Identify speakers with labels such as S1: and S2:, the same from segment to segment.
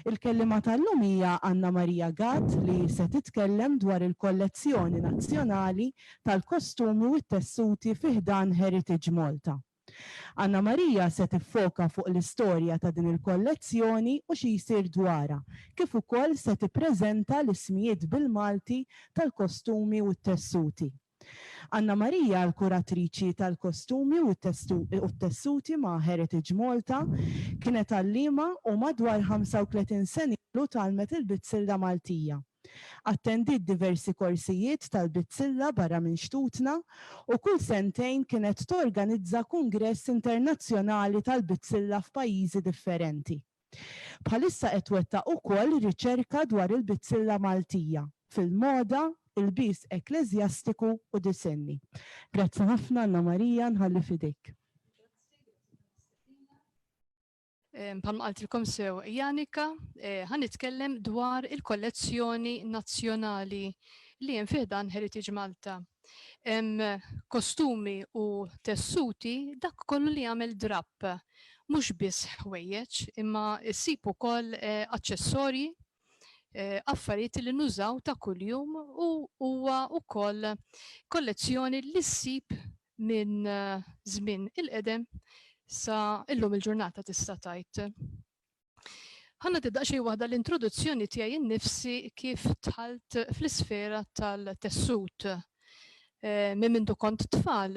S1: Il-kellima tal-lum hija Anna Marija Gatt li se titkellem dwar il-kollezzjoni nazzjonali tal-kostumi u t-tessuti fi ħdan Heritage Malta. Anna Marija se tiffoka fuq l-istorja ta' din il-kollezzjoni u xi jsir dwarha, kif ukoll se tippreżenta l-ismijiet bil-Malti tal-kostumi u t-tessuti. Anna Marija l-kuratriċi tal-kostumi u t-tessuti ma' Heritage Malta kienet għallima u madwar 35 sena ilu talmet il-bitzilla Maltija. Attendit diversi korsijiet tal-bitzilla barra minn Xtutna u kull sentejn kienet torganizza kongress internazzjonali tal-bitzilla f'pajjiżi differenti. Bħalissa qed twettaq ukoll riċerka dwar il-bitzilla Maltija fil-moda, il-bis ekleżjastiku u disenni. Grazzi ħafna Anna Marija, nħalli fidejk.
S2: Palma għaltilkom sew Janika, ħanitkellem dwar il-kollezzjoni nazzjonali li hemm fih dan Heritage Malta. Kostumi u tessuti dak kollu li jagħmel drapp, mhux biss ħwejjeġ, imma ssib ukoll aċċessorji, affarijiet li nużaw ta' kuljum u huwa wkoll kollezzjoni li ssib minn żmien il-qedem sa illum il-ġurnata tista' tgħid. Ħanna tibda xi waħda l-introduzzjoni tiegħi innifsi kif dħalt fl-isfera tal-tessut. Minn mindu kont tfal,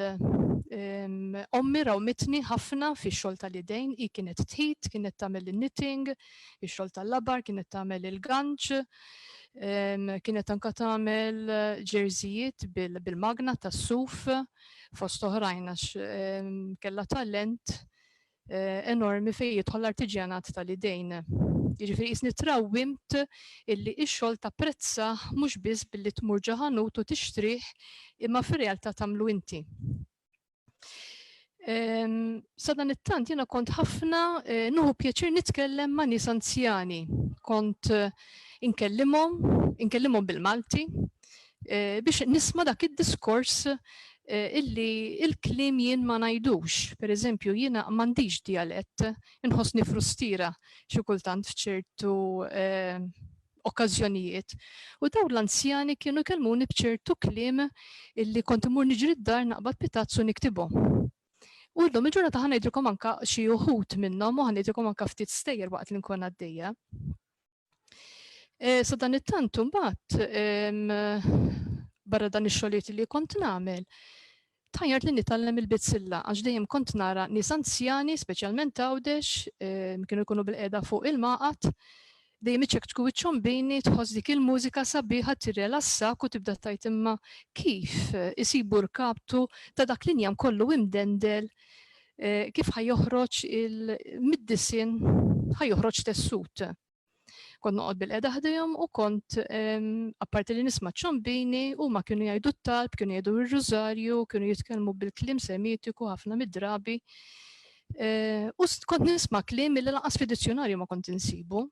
S2: ommi rawmitni ħafna fix-xogħol tal-idejn, hi kienet tħid, kienet tagħmel in-knitting, ix-xogħol tal-labar, kienet tagħmel il-ganċ, kienet anke tagħmel ġerżijiet bil-magna tas-suf fost oħrajn għax kellha talent enormi fejn jidħol l-artiġjanat tal-idejn. Jiġifieri qisni trawwimt illi x-xogħol tapprezza mhux biss billi tmur ġo ħanut u tixtrih imma fir-realtà tagħmlu inti. Sa dan it-tant jiena kont ħafna nieħu pjaċir nitkellem ma' nies anzjani. Kont inkellimhom bil-Malti biex nisma' dak id-diskors illi il-kliem jien ma ngħidux. Pereżempju jiena m'għandix dialett, inħossni frustira xi kultant f'ċertu okkażjonijiet. U dawn l-anzjani kienu jkellmuni b'ċertu kliem illi kont imur niġri d-dar naqbad pitazzu niktibhom. U llum il-ġurnata ħanejdilkom anke xi wħud minnhom u ħanejdilkom anke ftit stejjer waqt li nkun għaddejja. Sa dan it-tant imbagħad barra dan ix-xogħlijiet li kont nagħmel, tajjart li nitgħallem il-bitzilla għax dejjem kont nara nies anzjani, speċjalment għawdex, kienu jkunu bil-qiegħda fuq il-maqat, dejjem iċċekkċku wiċċhom bejni tħoss dik il-mużika sabiħa tirrelassak u tibda tajt imma kif isibu rkabtu ta' dak l-injam kollu imdendel, kif ħajjoħroġ mid-disien ħajjoħroġ tessut. Kont noqgħod bil-qiegħda ħdejhom u kont apparti li nisma' ċombini huma kienu jgħidu t-talb, kienu jgħidu r-rużarju, kienu jitkellmu bil-kliem semitiku ħafna mid-drabi. U kont nisma' kliem li lanqas fid-dizzjonarju ma kont insibu.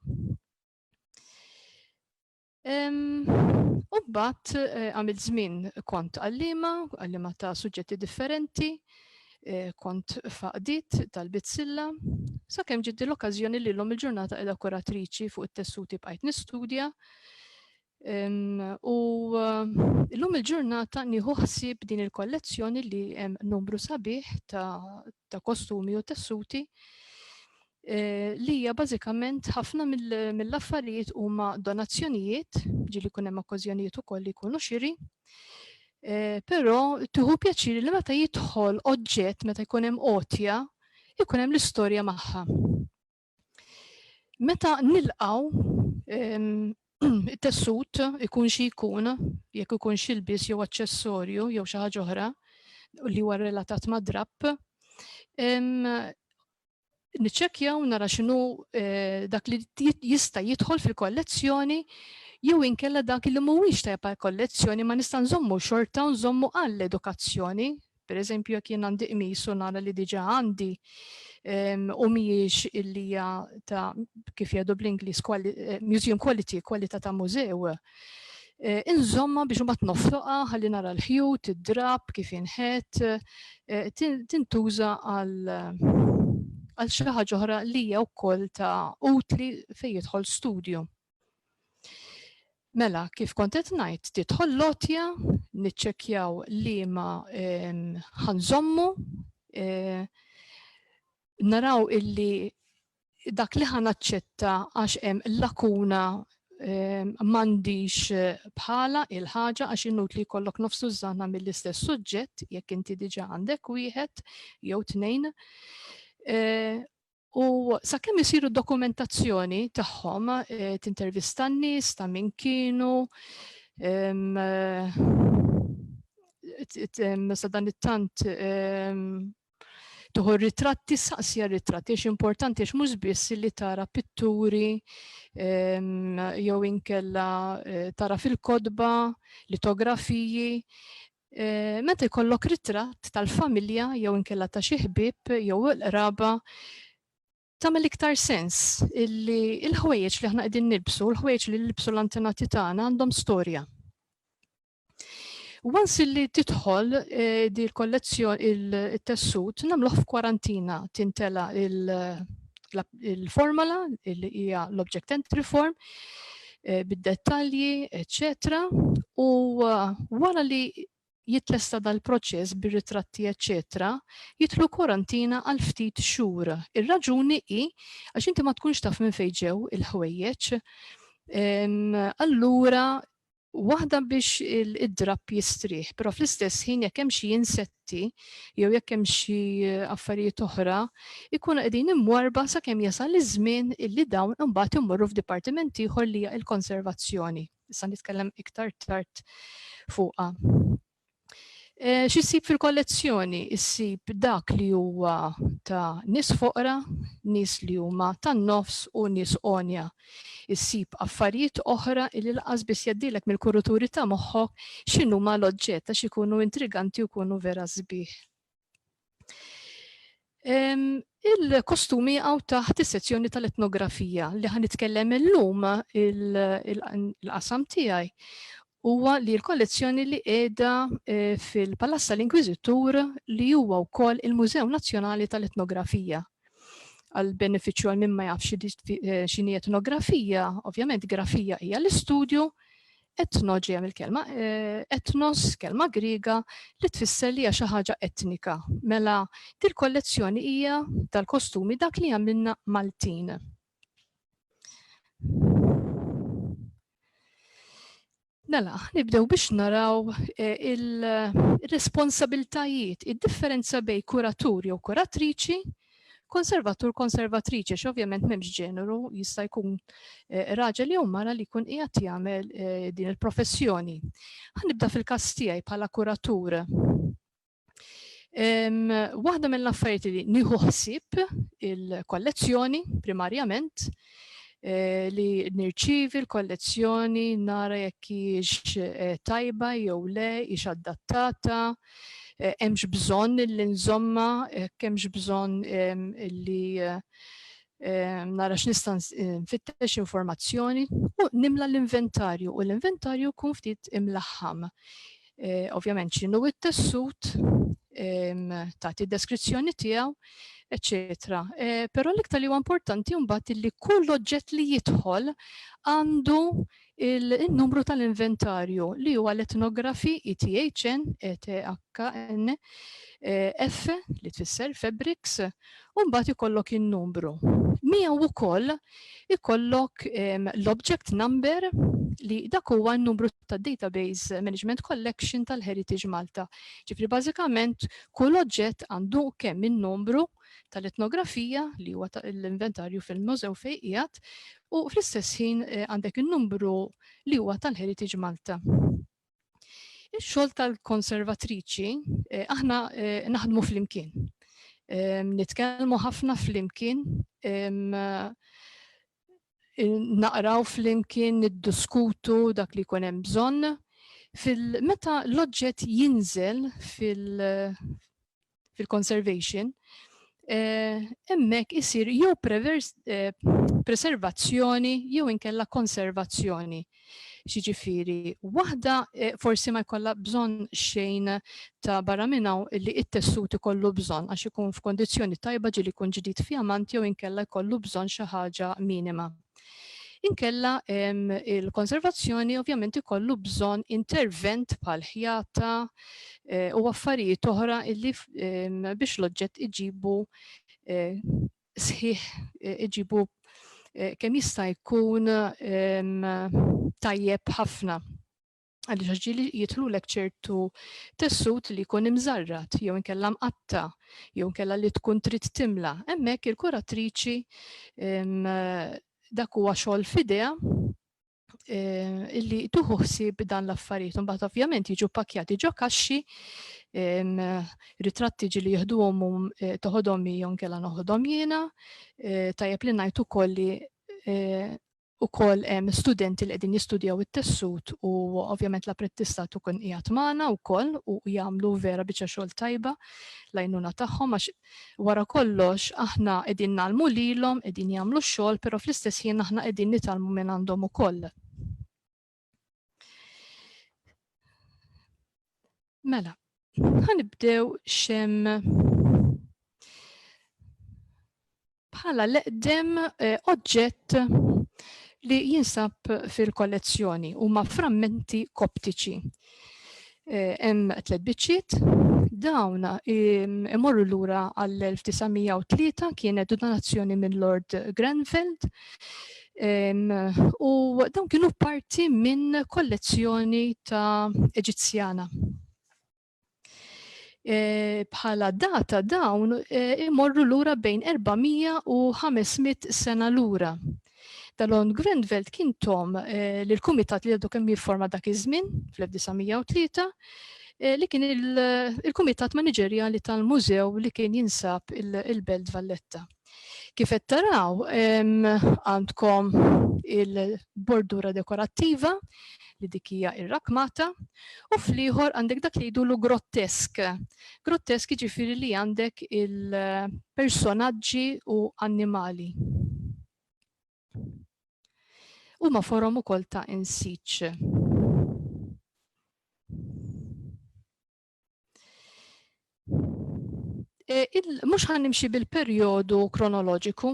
S2: U mbagħad għamilt żmien kont għallima ta' suġġetti differenti, kont faqdiet tal-bitzilla, sakemm ġiet l-okkażjoni li llum il-ġurnata qiegħda kuratriċi fuq it-tessuti bqajt nistudja. U llum il-ġurnata nieħu ħsieb din il-kollezzjoni li hemm numru sabiħ ta' kostumi u tessuti li hija bażikament ħafna mill-affarijiet huma donazzjonijiet, ġieli jkun hemm okkażjonijiet ukoll li jkunu xiri. Però tieħu pjaċir li meta jidħol oġġett, meta jkun hemm qotja, jkun hemm l-istorja magħha. Meta nilqgħu it-tessut ikun xi jkun, jekk ikun xilbies jew aċċessorju jew xi ħaġa oħra li huwa relatat ma' drapp, niċċekkjaw nara x'inhu dak li jista' jidħol fil-kollezzjoni jew inkella dak li mhuwiex tajjeb għall-kollezzjoni ma nista' nżommu xorta u nżommu għall-edukazzjoni. Pereżempju jekk jien għandi qmis u nara li diġà għandi u mhijiex illi hija ta' kif jgħidu bl-Ingliż museum quality, kwalità ta' mużew. Inżomma biex imbagħad nofloqha ħalli nara l-ħjut, id-drab, kif inħett, tintuża għal xi ħaġa oħra li hija wkoll ta' utli fejn jidħol studju. Mela, kif kont qed ngħid, tidħol lotja, niċċekkjaw liema ħanżommu, naraw illi dak li ħanaċċetta għax hemm lakuna m'għandix bħala il-ħaġa għax inutli jkollok nofsu żana mill-istess suġġett jekk inti diġà għandek wieħed jew tnejn. U sakemm isiru dokumentazzjoni tagħhom, tintervista n-nies ta' min kienu, sa dan it-tant tuħu ritratti, saqsija ritratti, għax importanti għax mhux biss li tara pitturi, jew inkella tara fil-kodba, litografiji. Meta jkollok ritratt tal-familja jew inkella ta' xi ħbieb jew il-qraba, tagħmel iktar sens illi l-ħwejjeġ li aħna qegħdin nilbsu, l-ħwejjeġ li nilbsu l-antenati tagħna għandhom storja. Once illi tidħol di l-kollezzjoni il-tessut nagħmluh f'kwarantina, tintela il-formula li hija l-object entry form bid-dettalji, eċetera, u wara li jitlesta dal-proċess bir-ritratti, eċetera, jidħlu kwarantina għal ftit xhur. Ir-raġuni hi għax inti ma tkunx taf minn fejn ġew il-ħwejjeġ, allura waħda biex id-drapp jistrieħ, però fl-istess ħin jekk hemm xi insetti jew jekk hemm xi affarijiet oħra, ikunu qegħdin imwarba sakemm jasal iż-żmien illi dawn imbagħad imorru f'dipartiment ieħor li hija l-konservazzjoni. Issa nitkellem iktar tard fuqha. X'issib fil-kollezzjoni? Issib dak li huwa ta' nies foqra, nies li huma tan-nofs u nies onja. Issib affarijiet oħra li laqas biss jgħaddilek mill-kuraturi ta' moħħok x'inhuma l-oġġett għax ikunu intriganti u jkunu vera sbieħ. Il-kostumi għaw taħt is-sezzjoni tal-etnografija li ħanitkellem illum il-qasam tiegħi huwa li l-kollezzjoni li qiegħda fil-Palazz tal-Inkwiżitur li huwa wkoll il-Mużew Nazzjonali tal-Etnografija. Għal benefiċċju għal min ma jafx x'inhi etnografija, ovvjament grafija hija l-istudju, etno ġejja mill-kelma, etnos, kelma Griega li tfisser li hija xi ħaġa etnika. Mela din kollezzjoni hija tal-kostumi dak li għamilna Maltin. Nela, nibdew biex naraw il-responsabiltajiet, id-differenza bej kuraturi u kuratriċi, konservatur, konservatriċi, x'ovvjament m'hemmx ġeneru, jista' jkun raġel jew mara li jkun qiegħed jagħmel din il-professjoni. Ħanibda fil-każ tiegħi bħala kuratur. Waħda mill-affarijiet li nieħu ħsieb il-kollezzjoni primarjament, li nirċievi l-kollezzjoni, nara jekk hix tajba jew le, hix adattata, hemmx bżonn li nżomma, hemmx bżonn li nara x'nista' nfittex informazzjoni u nimla l-inventarju u l-inventarju jkun ftit imlaħħam. Ovvjament x'inhu it-tessut, tagħti d-deskrizzjoni tiegħu, eccetera. Però l-iktar li huwa importanti mbagħad li kull oġġett li jidħol għandu il-numru tal-inventarju li huwa l-etnografi ETHN, ETHN, F li tfisser Fabrics, u mbagħad ikollok in-numru. Miegħu wkoll ikollok l-object number li dak huwa n-numru tad-Database Management Collection tal-Heritage Malta. Ġifri bażikament kull oġġett għandu kemm in-numru tal-etnografija li huwa l-inventarju fil-mużew fejn qiegħed u fl-istess ħin għandek in-numru li huwa tal-Heritage Malta. Ix-xogħol tal-konservatriċi aħna naħdmu flimkien. Nitkellmu ħafna flimkien, naqraw flimkien, niddiskutu dak li jkun hemm bżonn. Meta l-oġġett jinżel fil-conservation, hemmhekk isir jew preservazzjoni jew inkella konservazzjoni. Xiġifieri, waħda forsi ma jkollha bżonn xejn ta' barra minnaw li it-tessut ikollu bżonn għax ikun f'kondizzjoni tajba ġieli jkun ġdid fjamant jew inkella jkollu bżonn xi ħaġa minima. Inkella il-konservazzjoni ovvjament ikollu bżonn intervent bħal ħjata u affarijiet oħra illi biex l-oġġett iġibu sħiħ iġibu kemm jista' jkun tajjeb ħafna. Għaliex ġieli jidħlulek ċertu tessut li jkun imżarrat, jew inkella mqatta, jew inkella li tkun trid timla. Hemmhekk il-kuratriċi dak huwa xogħol f'idea illi tuħu ħsieb dan l-affarijiet. Imbagħad ovvjament jiġu pakkjati ġo kaxxi, ritratti ġieli jieħduhom toħodhom jew inkella noħodhom jiena, tajjeb li ngħid ukoll li ukoll hemm studenti li qegħdin jistudjaw it-tessut u ovvjament l-apprentistat ukun qiegħed magħna wkoll u jagħmlu vera biċċa xogħol tajba l-għajnuna tagħhom għax wara kollox aħna qegħdin nagħmlu lilhom, qegħdin jagħmlu x-xogħol, però fl-istess ħin aħna qegħdin nitgħallmu minn għandhom ukoll. Mela, ħanibdew bħala l-eqdem oġġett li jinsab fil-kollezzjoni huma frammenti koptiċi. Hemm 3 biċċiet, dawn imorru lura għall-1903 kienet donazzjoni minn Lord Grenfell u dawn kienu parti minn kollezzjoni ta' Eġizzjana. Bħala data dawn imorru lura bejn 400 u 500 sena lura. Lord Grenfell kien tom l-kumitat li għadu kemm jifforma dak iż-żmien fl-1903 li kien il-kumitat maniġerjali tal-mużew li kien jinsab il-Belt Valletta. Kif qed taraw għandkom il-bordura dekorattiva li dik hija ir-rakmata u fl-ieħor għandek dak li jgħidulu grottesk. Grottesk jiġifieri li għandek il-personaġġi u annimali. Huma forom ukoll ta' insiċ. Mhux ħannimxi bil-perjodu kronoloġiku,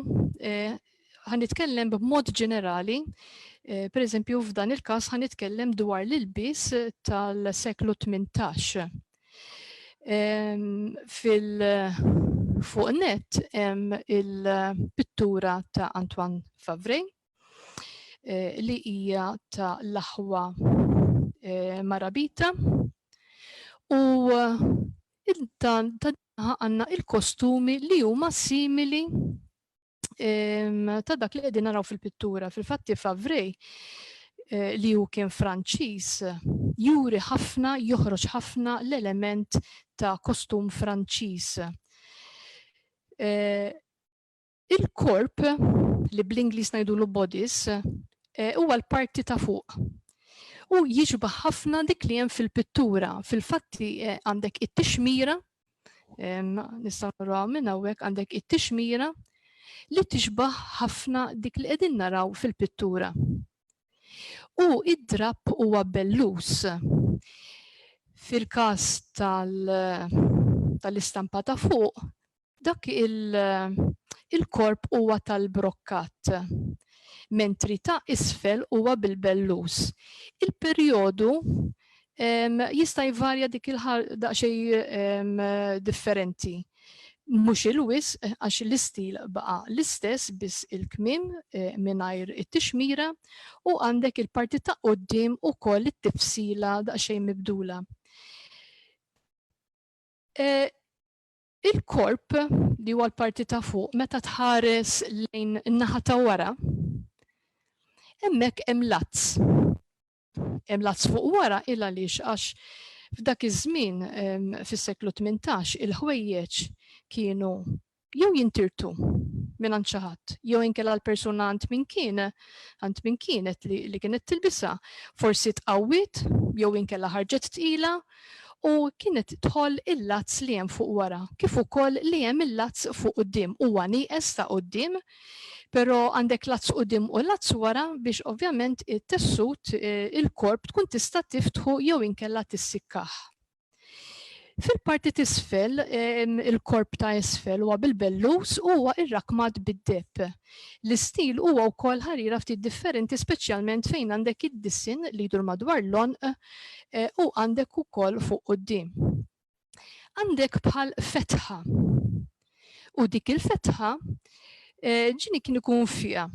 S2: ħanitkellem b'mod ġenerali. Pereżempju f'dan il-każ ħanitkellem dwar l-ilbies tal-seklu 18. Fuq net hemm il-pittura ta' Antoine Favre li hija ta' l-aħwa Marabita u għandna il-kostumi li huma simili ta' dak li qegħdin naraw fil-pittura. Fil-fatti Favre li hu kien Franċiż juri ħafna, joħroġ ħafna l-element ta' kostum Franċiż. Il-korp li bl-Ingliż ngħidulu bodies huwa l-parti ta' fuq. U jiġbaħ ħafna dik li hemm fil-pittura. Fil-fatti għandek it-tixmira, nistgħu naraw minn hawnhekk għandek it-tixmira li tixbaħ ħafna dik li qegħdin naraw fil-pittura. U id-drab huwa bellus. Fil-każ tal-istampa ta' fuq, dak il-korp huwa tal-brokkat, mentri ta' isfel huwa bil-bellus. Il-perjodu jista' jvarja dik daqsxejn differenti. Mhux il-wis għax l-istil baqa l-istess biss il-kmiem mingħajr it-tixmira u għandek il-parti ta' quddiem ukoll it-tifsila daqsxejn mibdula. Il-korp li huwa l-parti ta' fuq meta tħares lejn in-naħa ta' wara, hemmhekk hemm lazz. Hemm lazz fuq wara il għaliex għax f'dak iż-żmien fis-seklu 18 il-ħwejjeġ kienu jew jintirtu minn xi ħadd, jew inkella l-persuna għand min kienet li kienet tilbisha forsi tqawwit jew inkella ħarġet tqila u kienet tħoll il-lazz li hemm fuq wara, kif ukoll li hemm il-lazz fuq quddiem huwa nieqes ta' quddiem Pero għandek lazz quddiem u lazz wara biex ovvjament it-tessut il-korp tkun tista' tiftħu jew inkella tissikkaħ. Fil-parti t'isfel, il-korp ta' isfel huwa bil-bellus huwa irrakmat bid-deb. L-istil huwa wkoll ħarira ftit differenti speċjalment fejn għandek id-dissin li jdur madwar l-onq u għandek ukoll fuq quddiem. Għandek bħal fetħa. U dik il-fetħa ġini kien ikun fiha.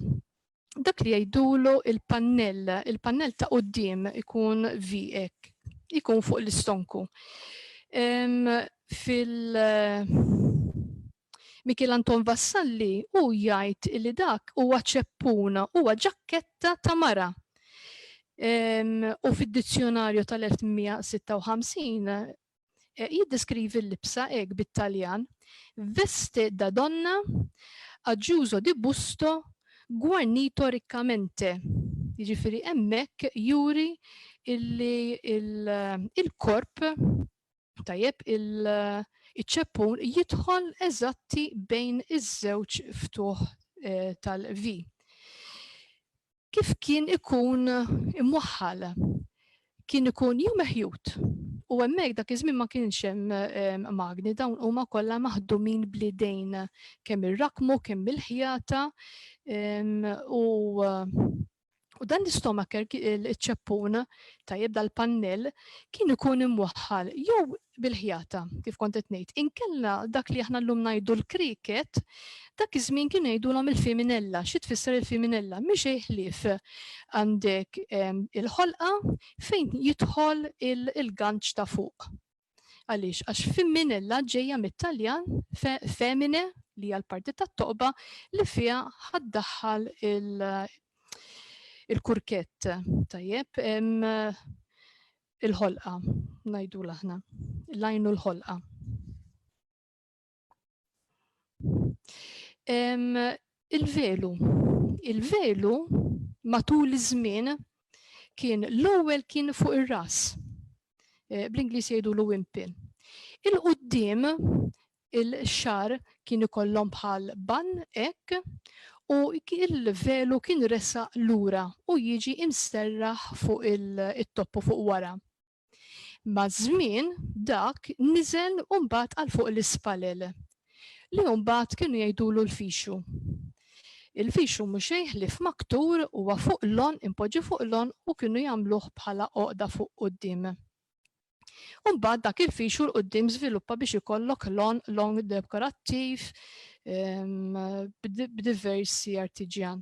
S2: Dak li jgħidulu il-pannell ta' quddiem ikun V-ek, ikun fuq l-istonku. Michelangelo Vassalli u jgħid li dak huwa ċeppuna, huwa ġakketta ta' mara. U fid-dizzjonarju tal-1856 jiddeskrivi l-libsa hekk bit-Taljan: veste da donna aġġużo di busto guarnito riccamente. Jiġifieri hemmhekk juri il-korp tajjeb il-ċeppun jidħol eżatti bejn iż-żewġ ftuħ tal-V. Kif kien ikun imwaħħal? Kien ikun jew meħjud. U hemmhekk dak iż-żmien ma kienx hemm magni, dawn huma kollha maħdumin bl-idejn kemm ir-rakmu, kemm il-ħjata u dan l-istomaker, il-ċeppun tajjeb dal-pannell kien ikun imwaħħal jew bil-ħjata kif kont qed ngħid. Inkella dak li aħna llum ngħidu l-kriket, dak iż-żmien kien ngħidulhom il-feminella. Xi tfisser il-feminella? Mhix ħlief għandek il-ħolqa fejn jidħol il-ganċ ta' fuq. Għaliex? Għax feminella ġejja mit-Taljan femine li hija l-parti tat-toqba li fiha ħaddaħħal il-kurkett tajjeb il-ħolqa ngħidu aħna, lajnu l-ħolqa. Il-velu matul iż-żmien kien l-ewwel kien fuq ir-ras. Bl-Ingliż jgħidulu wimpel. Il-quddiem il-xar kien ikollhom bħal ban hekk u il-velu kien resaq lura u jiġi imserraħ fuq it-toppu fuq wara. Ma' żmien dak niżel u mbagħad għal fuq l-ispalel li mbagħad kienu jgħidulu l-fixu. Il-fixu mhux ħlief maktur huwa fuq l-on, impoġġi fuq l-on u kienu jagħmluh bħala oqda fuq quddiem. U mbagħad dak il-fixu l-qudiem żviluppa biex ikollok long dekorattiv b'diversi artiġjan.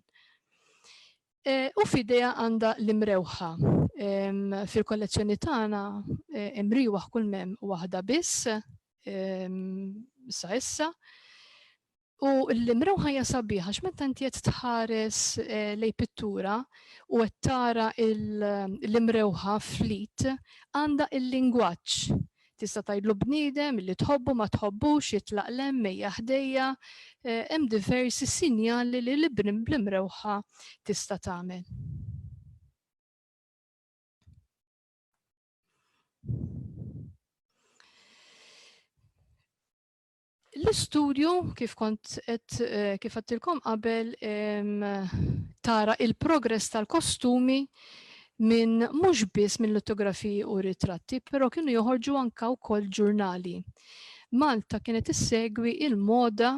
S2: U f'idea għandha l-imrewħa. Fil-kollezzjoni tagħna imriewaħ kull mem waħda biss sa issa. U l-imrewħa hija sabiħa x'meta inti qed tħares lej pittura u qed tara l-imrewħa flit għandha il-lingwaġġ. Tista' tgħidlu bniedem li tħobbu ma tħobbux, jitlaq lem, mejja ħdejja, hemm diversi sinjali li l-imrewħa tista' tagħmel. L-istudju kif għattilkom qabel tara il-progress tal-kostumi minn mhux biss minn litografiji u ritratti, però kienu joħorġu anke wkoll ġurnali. Malta kienet issegwi il-moda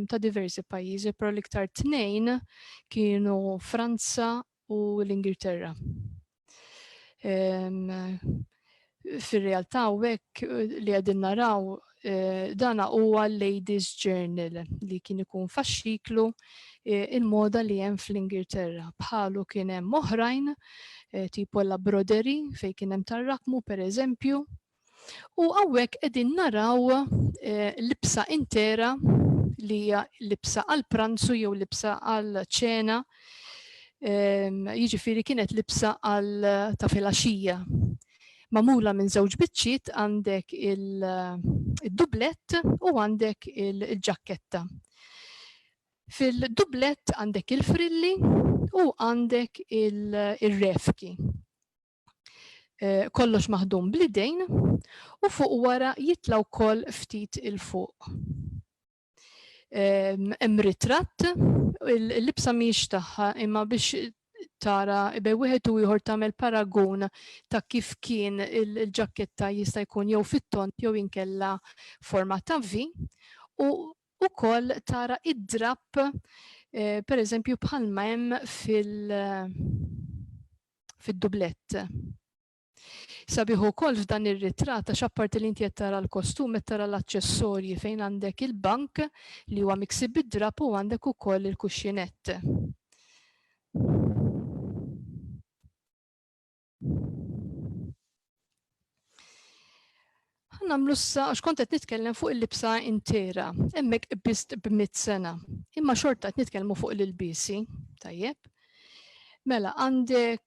S2: ta' diversi pajjiżi, però l-iktar tnejn kienu Franza u l-Ingilterra. Fir-realtà hekk li qegħdin naraw dana huwa Ladies Journal li kien ikun faxxiklu il-moda li hemm fl-Ingilterra. Bħalu kien hemm oħrajn tipo la broderi fejn kien hemm tar-rakmu pereżempju. U hawnhekk qegħdin naraw libsa intera li hija libsa għal pranzu jew libsa għal ċena. Jiġifieri kienet libsa għal ta' filgħaxija. Magħmula minn żewġ biċċiet għandek il-dublett u għandek il-ġakketta. Fil-dublett għandek il-frilli u għandek il-refki. Kollox maħdum bl-idejn u fuq wara jitlaw wkoll ftit il-fuq. hemm ritratt, il-libsa mhijiex tagħha imma biex tara bej wieħed u ieħor tagħmel paragun ta' kif kien il-ġaketta jista' jkun jew fit-tont jew inkella forma ta' V u wkoll tara id-drapp pereżempju bħalma hemm fid-dublett. Sabiħ ukoll f'dan ir-ritratt għax apparti li inti qed tara l-kostum qed tara l-aċċessorji fejn għandek il-bank li huwa miksib bid-drapp u għandek ukoll il-kuxxinett. Nagħmlu issa għax kont qed nitkellem fuq il-libsa intera, hemmhekk qbist b'100 sena. Imma xorta qed nitkellmu fuq l-ilbiesi, tajjeb. Mela għandek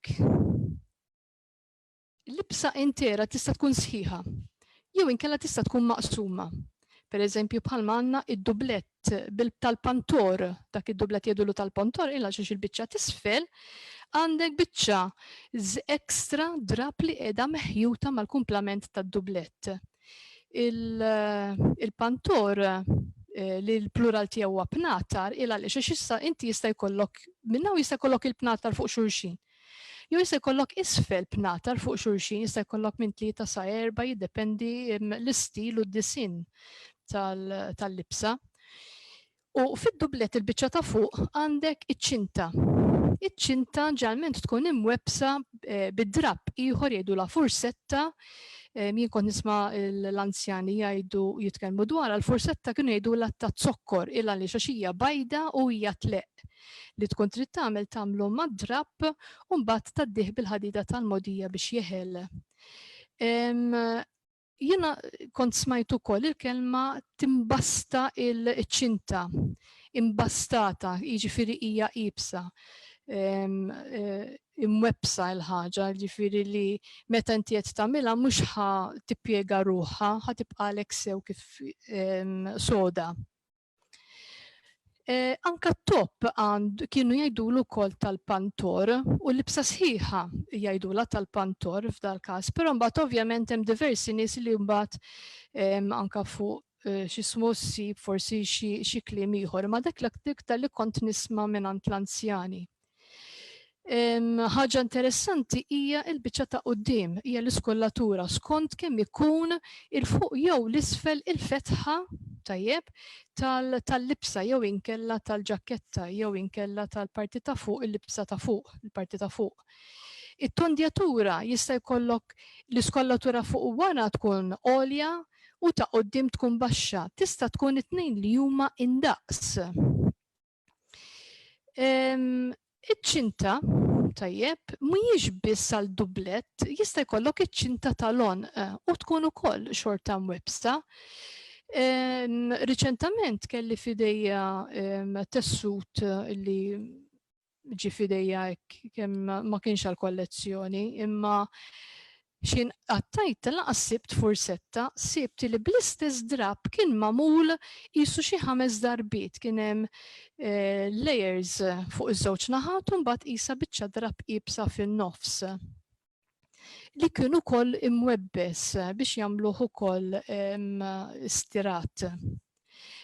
S2: libsa intera tista' tkun sħiħa, jew inkella tista' tkun maqsuma. Pereżempju bħalma għandna id-dublett tal-pantor, dak id-dublett jgħidulu tal-pantor illa xiex il-biċċa t'isfel, għandek biċċa ekstra drap li qiegħda meħjuta mal-kumplament tad-dublett. Il-pantor li l-plural tiegħu huwa pnatar illa għaliex issa inti jista' jkollok minnaw jista' jkollok il-pnatar fuq xulxin. Jew jista' jkollok isfel pnatar fuq xulxin, jista' jkollok minn 3 sa 4 jiddependi l-istil u d-disin tal-libsa. U fid-dublett il-biċċa ta' fuq għandek iċ-ċinta. Iċ-ċinta ġalment tkun imwebsa bid-drapp ieħor jgħidula fursetta. Min kont nisma' l-anzjani jgħidu jitkellmu dwar għall-fursetta kienu jgħidula ta' zokkor illa li hija bajda u hija tleq li tkun trid tagħmlu mad-drapp u mbagħad taddih bil-ħadida tal-modija biex jeħel. Jiena kont smajt ukoll il-kelma timbasta il-ċinta, imbastata, jiġifieri hija qibsa. Imwebsa l-ħaġa, ġifieri li meta inti qed tagħmilha mhux ħa tippjega ruħha, ħa tibqalek sew kif soda. Anka t-top kienu jgħidulu wkoll tal-pantor u l-libsa sħiħa jgħidula tal-pantor f'dal-każ, però mbagħad ovvjament hemm diversi nies li mbagħad anka fuq x'ismu ssib forsi xi kliem ieħor, ma dak li kont nisma' mingħand l-anzjani. Ħaġa interessanti hija l-biċċa ta' quddiem, hija l-iskollatura skont kemm ikun il-fuq jew l-isfel il-fetħa tajjeb tal-libsa jew inkella tal-ġaketta jew inkella tal-parti ta' fuq il-libsa ta' fuq, il-parti ta' fuq. It-tondjatura jista' jkollok l-iskollatura fuq wara tkun għolja u ta' quddiem tkun baxxa, tista' tkun it-tnejn li huma indaqs. Iċ-ċinta, tajjeb, mhijiex biss għal dublett, jista' jkollok iċ-ċinta tal-on u tkun ukoll xorta mwebsta. Riċentament kelli fidejja tessut li ġi fidejja kemm ma kienx għal kollezzjoni, imma xin għattajt laqas sibt fursetta, sibt li bl-istess drap kien mamul jisu xi 5 darbiet, kien hemm layers fuq iż-żewġ naħat u mbagħad qisha biċċa drap qibsa fin-nofs. Li kienu wkoll imwebbes biex jagħmluh ukoll stirat.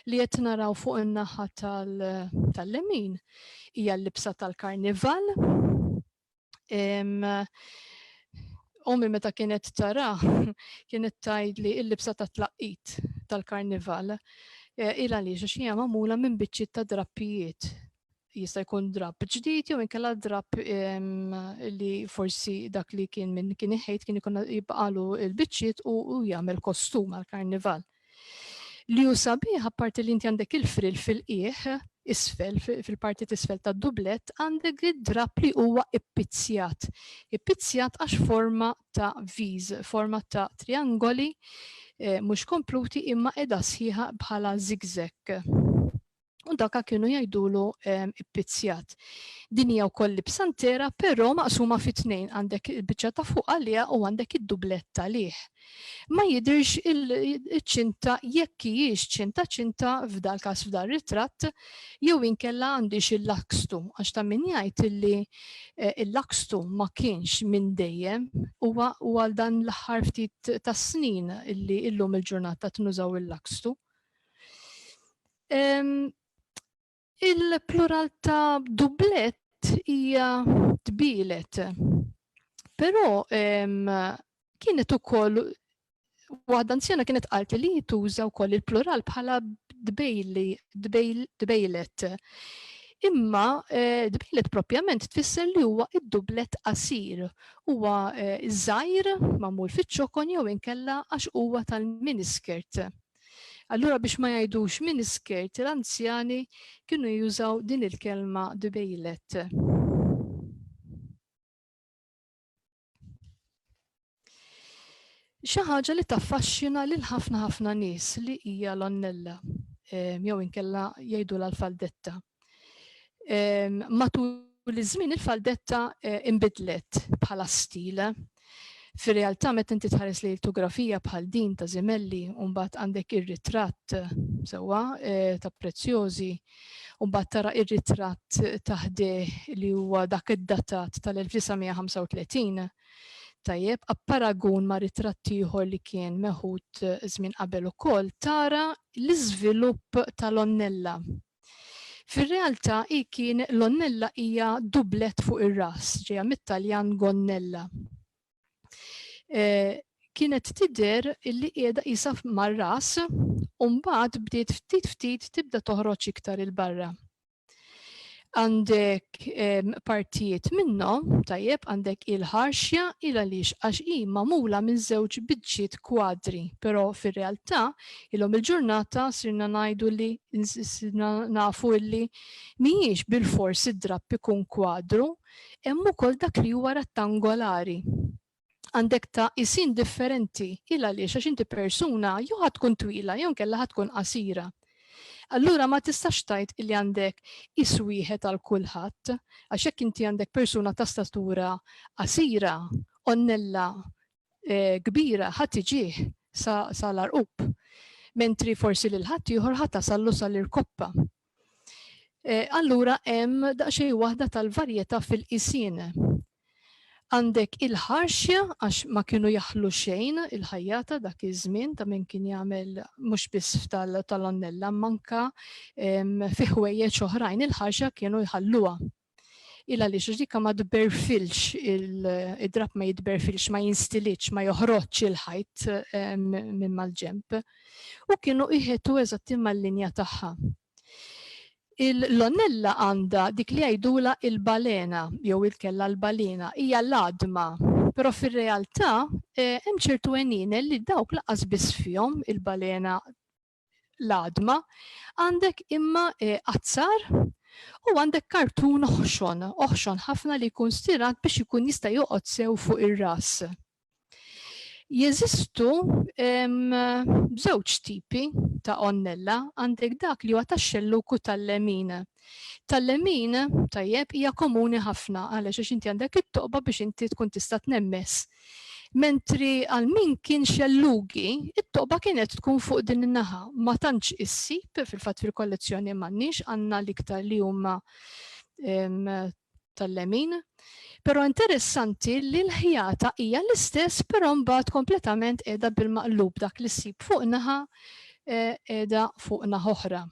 S2: Li qed naraw fuq in-naħa tal-lemin hija l-libsa tal-karnival. Ommi meta kienet tara, kienet tgħidli l-libsa ta' tlaqqit tal-karnival ila li hija magħmula minn biċċiet ta' drappijiet. Jista' jkun drapp ġdid jew inkella drapp li forsi dak li kien minn kien iħejt kien ikun jibqalu l-biċċiet u jagħmel kostum għall-karnival. Li hu sabiħ apparti li inti għandek il-fril fil-qiegħ isfel, fil-parti isfel tad dublett, għandek id-drapp li huwa ippizzjat. Ippizzjat għax forma ta' V's, forma ta' triangoli, mhux kompluti imma qiegħda sħiħa bħala zigzag. U dakka kienu jgħidulu ippizzjat. Din hija wkoll libsa intera, però maqsuma fi tnejn, għandek il-biċċa ta' fuq għalija u għandek id-dublett għalih. Ma jidhirx il-ċinta jekk hijiex ċinta f'dal każ f'dal ritratt jew inkella għandix il-lakstu għax ta' min jgħid illi il-lakstu ma kienx minn dejjem huwa għal dan l-aħħar ftit tas snin illi llum il-ġurnata tnużaw il-lakstu. Il-plural ta' dublet hija dbilet. Però kienet ukoll waħda anzjana kienet qalt li tuża wkoll il-plural bħala dbejlet. Imma dbejlet propjament tfisser li huwa id-dublet qasir. Huwa żgħir magħmul fiċ-ċokon jew inkella għax huwa tal-miniskirt. Allura biex ma jgħidux miniskirt, l-anzjani kienu jużaw din il-kelma dbejlet. Xi ħaġa li taffaxxina lil ħafna nies li hija l-onnella jew inkella jgħidu l-faldetta. Matul iż-żmien il-faldetta inbidlet bħala stil. Fir-realtà meta inti tħares li l-tografija bħal din ta' Zimelli u mbagħad għandek ir-ritratt sewwa ta' Prezzjosi u mbagħad tara ir-ritratt ta' ħdeh li huwa dak id-datat tal-1935. Tajjeb, apparagun ma' ritratti ieħor li kien meħud żmien qabel ukoll tara l-iżvilupp tal-onnella. Fir-realtà kien l-onnella hija dublet fuq ir-ras, ġejja mit-Taljan gonnella. Kienet tidher illi qiegħda qisha mar-ras u mbagħad bdiet ftit tibda toħroġ iktar il-barra. Għandek partijiet minnhom, tajjeb, għandek il-ħarxja il għaliex għax hi magħmula minn żewġ biċċiet kwadri, però fir-realtà ilhom il-ġurnata sirna ngħidu li nafu li mhijiex bil-fors id-drapp ikun kwadru, hemm ukoll dak li huwa rettangolari. Għandek ta' isin differenti il għaliex għax inti persuna jew ħadd tkun twila jew kellha ħadd tkun qasira. Allura ma tistax tajt illi għandek iswieħed għal kulħadd, għax hekk inti għandek persuna ta' statura qasira, onnella kbira ħadd iġih sa l-arqub, mentri forsi lil ħadd ieħor ħadd tasallu sal-irkoppa. Allura hemm daqsxejn waħda tal-varjetà fil-qisien. Għandek il-ħarxja għax ma kienu jaħlu xejn il-ħajjata dak iż-żmien ta' min kien jagħmel mhux biss tal-onnella manka fi ħwejjeġ oħrajn il-ħarxja kienu jħalluha. Il għaliex dik ma tberfilx id-drapp ma jitberfilx, ma jinstilitx, ma joħroġx il-ħajt minn mal-ġemp. U kienu iħetu eżatti mal-linja tagħha. L-onnella għandha dik li jgħidula il-balena jew il-kella l-balena hija l-adma, però fir-realtà hemm ċertu għenien li dawk laqas biss fihom il-balena l-adma għandek imma azzar u għandek kartun oħxon ħafna li jkun stirat biex ikun jista' joqgħod sew fuq ir-ras. Jeżistu żewġ tipi ta' onnella, għandek dak li huwa tax-xelluku tal-lemin. Tal-lemin tajjeb hija komuni ħafna għaliex inti għandek it-toqba biex inti tkun tista' tnemmes. Mentri għal min kien xellugi, it-toqba kienet tkun fuq din in-naħa. Ma tantx issib fil-fatt fil-kollezzjoni m'għandniex għandna l-iktar li huma tal-lemin. Però interessanti li l-ħjata hija l-istess, però mbagħad kompletament qiegħda bil-maqlub dak li ssib fuq naħa qiegħda fuq naħa oħra.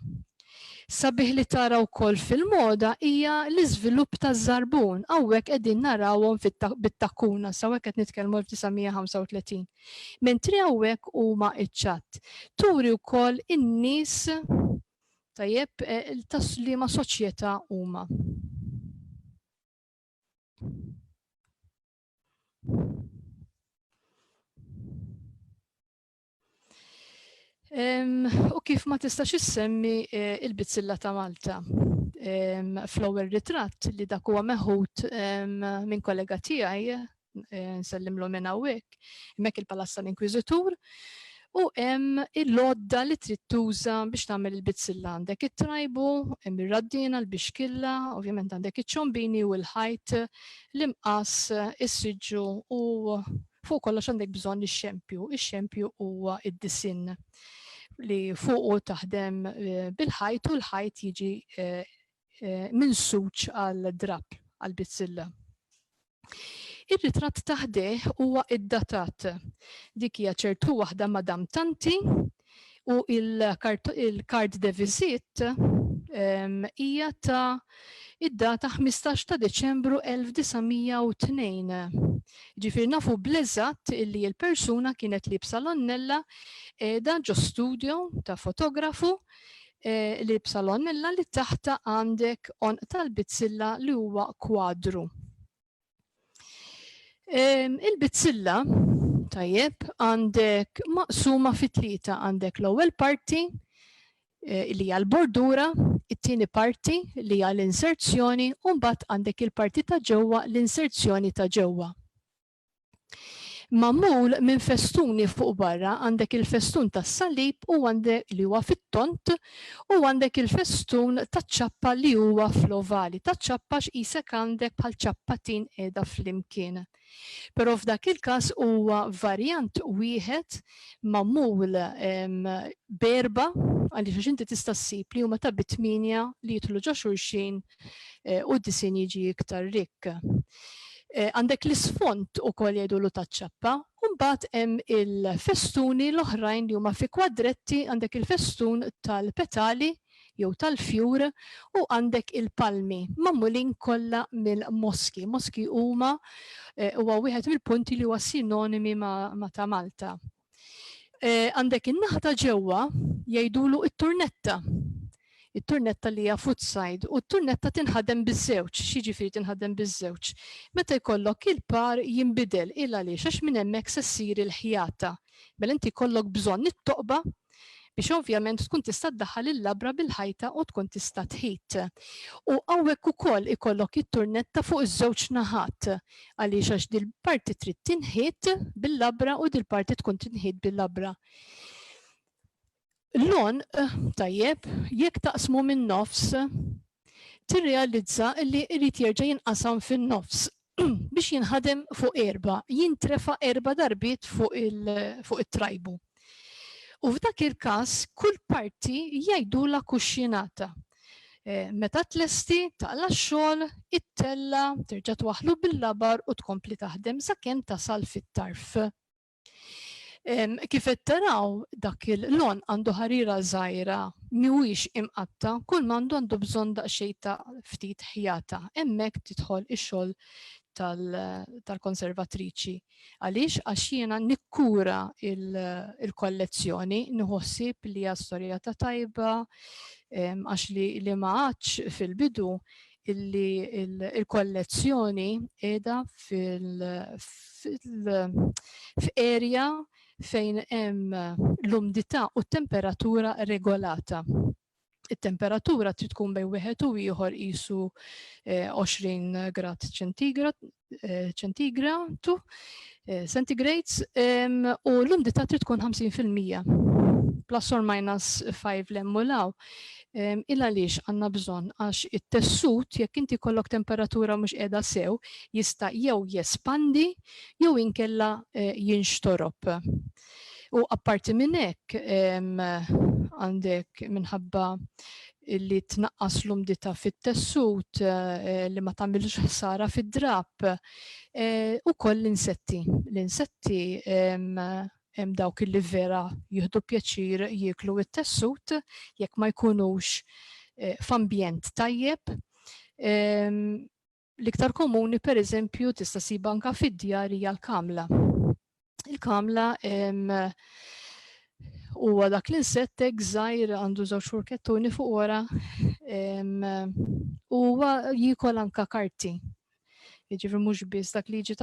S2: Sabiħ li tara wkoll fil-moda hija l-iżvilupp taż-żarbun, hawnhekk qegħdin narawhom bit-takkuna, sawhekk qed nitkellmu f'1935. Mentri hawnhekk huma iċ-ċatt. Turi wkoll in-nies tajjeb li ma' soċjetà huma. U kif ma tistax issemmi il-Bizzilla ta' Malta. Fl-ewwel ritratt li dak huwa meħud minn kollega tiegħi, nsellimlu minn hawnhekk, hemmhekk il-Palazz tal-Inkwiżitur, u hemm il-lodda li trid tuża biex tagħmel il-bizzilla. Għandek it-trajbu, hemm ir-raddina, l-bixkilla, ovvjament għandek iċ-ċombini u l-ħajt, l-imqas, is-siġġu u fuq kollox għandek bżonn ix-xempju. Ix-xempju huwa id-disin li fuqu taħdem bil-ħajt u l-ħajt jiġi minsuġ għal-drapp għal-bizzilla. Ir-ritratt taħdeh huwa id-datat. Dik hija ċertu waħda Madam Tanti U il-card deficit hija ta' id-data 15 ta' Deċembru 1902. Ġifieri nafu bl-eżatt li l-persuna kienet libsa l-onnella qiegħda ġo studio ta' fotografu libsa l-onnella li taħta għandek onq tal-bitzilla li huwa kwadru. Il-bitzilla tajjeb għandek maqsuma fi tlieta, għandek l-ewwel parti li hija l-bordura, it-tieni parti li hija l-inserzjoni u mbagħad għandek il-parti ta' ġewwa l-inserzjoni ta' ġewwa. Magħmul minn festuni fuq barra, għandek il-festun tas-salib u għandek li huwa fit-tont u għandek il-festun taċ-ċappa li huwa fl-ovali. Taċ-ċappa x'qisek għandek bħal ċappatin qiegħda flimkien. Però f'dak il-każ huwa varjant wieħed magħmul berba għaliex inti tista' ssib li huma ta' bitminja li jidħlu ġo xulxin u d-disin jiġi iktar rikk. Għandek l-isfont ukoll jgħidulu taċ-ċappa, u mbagħad hemm il-festuni l-oħrajn li huma fi kwadretti, għandek il-festun tal-petali jew tal-fjur u għandek il-palmi magħmulin kollha mill-moski. Moski huwa wieħed mill-punti li huwa sinonimi ma' ta' Malta. Għandek in-naħa ta' ġewwa jgħidulu it-turnetta. it-turnetta li hija footside u t-turnetta tinħadem biż-żewġ. X'jiġifieri tinħadem biż-żewġ? Meta jkollok il-par jinbidel il għaliex għax minn hemmhekk se ssir il-ħjata. Mela inti jkollok bżonn it-toqba biex ovvjament tkun tista' tdaħħal il-labra bil-ħajta u tkun tista' tħid. U hawnhekk ukoll ikollok it-turnetta fuq iż-żewġ naħat għaliex għax dil-parti trid tinħiet bil-labra u dil-parti tkun tinħiet bil-labra. L-lon, tajjeb, jekk taqsmu minn nofs, tirrealizza li jrid jerġa' jinqasam fin-nofs biex jinħadem fuq erba', jintrefa' erba' darbiet fuq it-trajbu. U f'dak il-każ kull parti jgħidula kuxxinata. Meta tlesti taqla x-xogħol, it-tella terġa' twaħħlu bil-labar u tkompli taħdem sakemm tasal fit-tarf. Kif qed taraw dak il-lon għandu ħarira żgħira mhuwiex imqatta, kull m'għandu għandu bżonn daqsxejn ta' ftit ħjata. Hemmhekk tidħol ix-xogħol tal-konservatriċi. Għaliex għax jiena nikkura il-kollezzjoni, nħossib li hija storjata tajba, għax li ma għadx fil-bidu illi il-kollezzjoni qiegħda f'area fejn hemm l-umdità u t-temperatura regolata. Il-temperatura trid tkun bejn wieħed u ieħor qisu 20 grad centigrades u l-umdità trid tkun 50%. Plus or minus 5 l-emmulaw. Illa għaliex għandna bżonn għax it-tessut jekk inti kollok temperatura mhux qiegħda sew jista' jew jespandi jew inkella jinxtorob. U apparti minn hekk għandek minħabba li tnaqqas l-umdità fit-tessut li ma tagħmilx ħsara fid-drab ukoll l-insetti. L-insetti hemm dawk li vera jieħdu pjaċir jieklu it-tessut jekk ma jkunux f'ambjent tajjeb. L-iktar komuni pereżempju tista' ssib anke fid-djar hija l-kamla. Il-kamla huwa dak l-insettek żgħir għandu żewġ furkettuni fuq wara huwa jiekol anke karti. Jiġifieri mhux biss dak li jiġi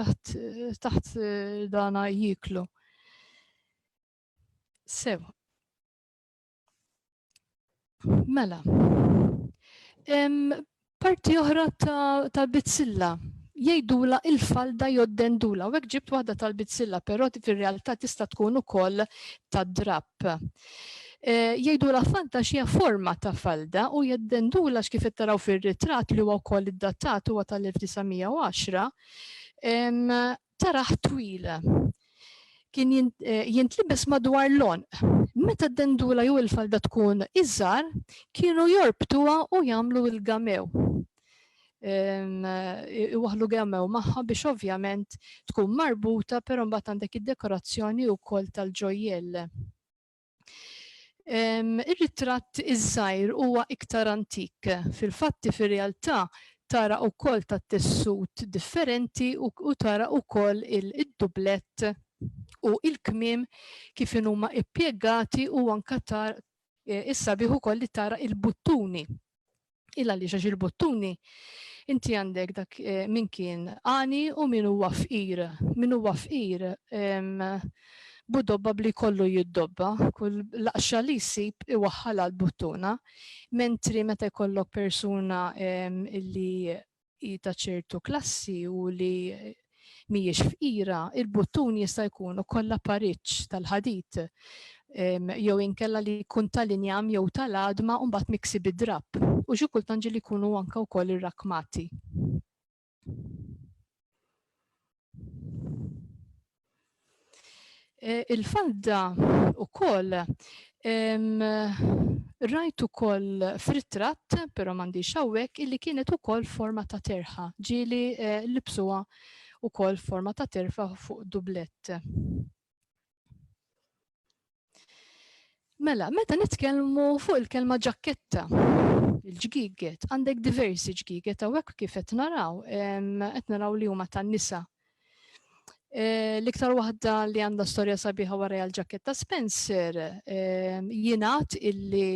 S2: taħt dana jieklu. Sew. Mela. Parti oħra tal-bitzilla jgħidula il-falda joddendula u hekk ġibt waħda tal-bitzilla, però fir-realtà tista' tkun ukoll tad-drapp. Jgħidula falda xi forma ta' falda u joddendula x'kif qed taraw fir-ritratt li huwa wkoll iddattat huwa tal-1910 taraħ twila. Kien jintlibes madwar lon. Meta d-dendula jew il-falda tkun iżgħar, kienu jorbtuha u jagħmlu l-gamew. Iwaħlu gamew magħha biex ovvjament tkun marbuta, però mbagħad għandek id-dekorazzjoni wkoll tal-ġojjell. Ir-ritratt iż-żgħir huwa iktar antik. Fil-fatti fir-realtà tara wkoll tat-tessut differenti u tara wkoll id-dublett u il-kmiem kif huma impjegati u anke issa bieħ ukoll li tara il-buttuni. Għaliex għax il-buttuni inti għandek dak min kien għani u min huwa fqir. Min huwa fqir budobba bli kollu jiddobba, kull laqxa li jsib iwaħħala l-buttuna, mentri meta jkollok persuna li ta' ċertu klassi u li mhijiex fqira, il-buttun jista' jkun ukoll pariċċ tal-ħadid jew inkella li jkun tal-injam jew tal-għadma u mbagħad miksi bid-drapp. U xi kultant ġieli jkunu anke wkoll irrakmati. Il-falda wkoll rajt ukoll f'ritratt, però m'għandix hawnhekk, illi kienet ukoll forma ta' terħa. Ġieli libsuha ukoll forma ta' terfa fuq dublett. Mela, meta nitkellmu fuq il-kelma ġaketta, il-ġgiget, għandek diversi ġgiget hawnhekk kif qed naraw li huma tan-nisa. L-iktar waħda li għandha storja sabiħa wara l-ġaketta Spencer, jingħad illi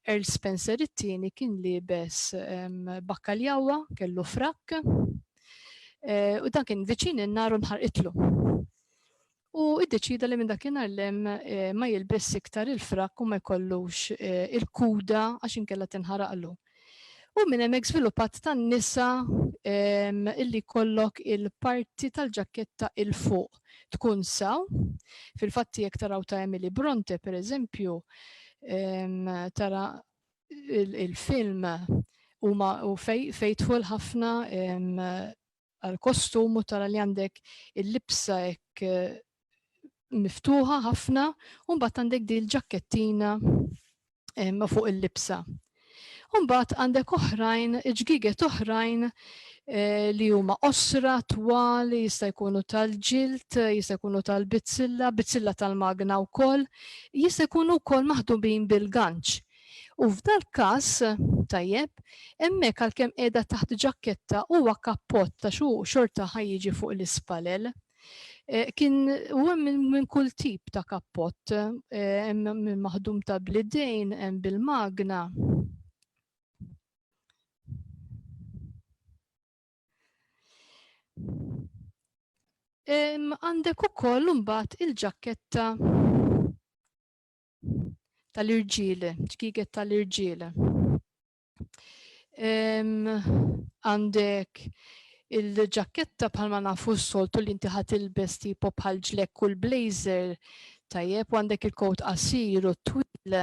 S2: Earl Spencer it-tieni kien liebes bakkaljawa, kellu frakk, u dan kien viċin in-nar u nħarqitlu. U iddeċida li minn dakinhar lem ma jilbess iktar il-frakk u ma jkollux il-kuda għax inkella tinħaraqlu. U minn hemmhekk żviluppat tan-nisa illi kollok il-parti tal-ġaketta il fuq tkun saw. Fil-fatti jekk taraw ta' Emily Bronte pereżempju tara il-film u fejtful ħafna għal-kostum u tara li għandek il-libsa hekk miftuħa ħafna u mbagħad għandek din il-ġakkettina fuq il-libsa. U mbagħad għandek oħrajn, ġgiget oħrajn li huma osra twal, jista' jkunu tal-ġilt, jista' jkunu tal-bitzilla, bitzilla tal-magna wkoll, jista' jkunu wkoll maħdubin bil-ganċ. U f'dal każ tajjeb, hemmhekk għalkemm qiegħda taħt ġaketta huwa kappott ta' xorta ħajjiġi fuq l-ispalel. Kien huwa minn kull tip ta' kappott, minn maħdum ta' blidejn, hemm bil-magna. Għandek ukoll imbagħad il-ġaketta tal-irġiel, ġgiget tal-irġiel. Għandek il-ġaketta bħalma nafu s-soltu li inti ħatilbes tipo bħal ġlek u l-blazer tajjeb u għandek il-kot qasir u twil,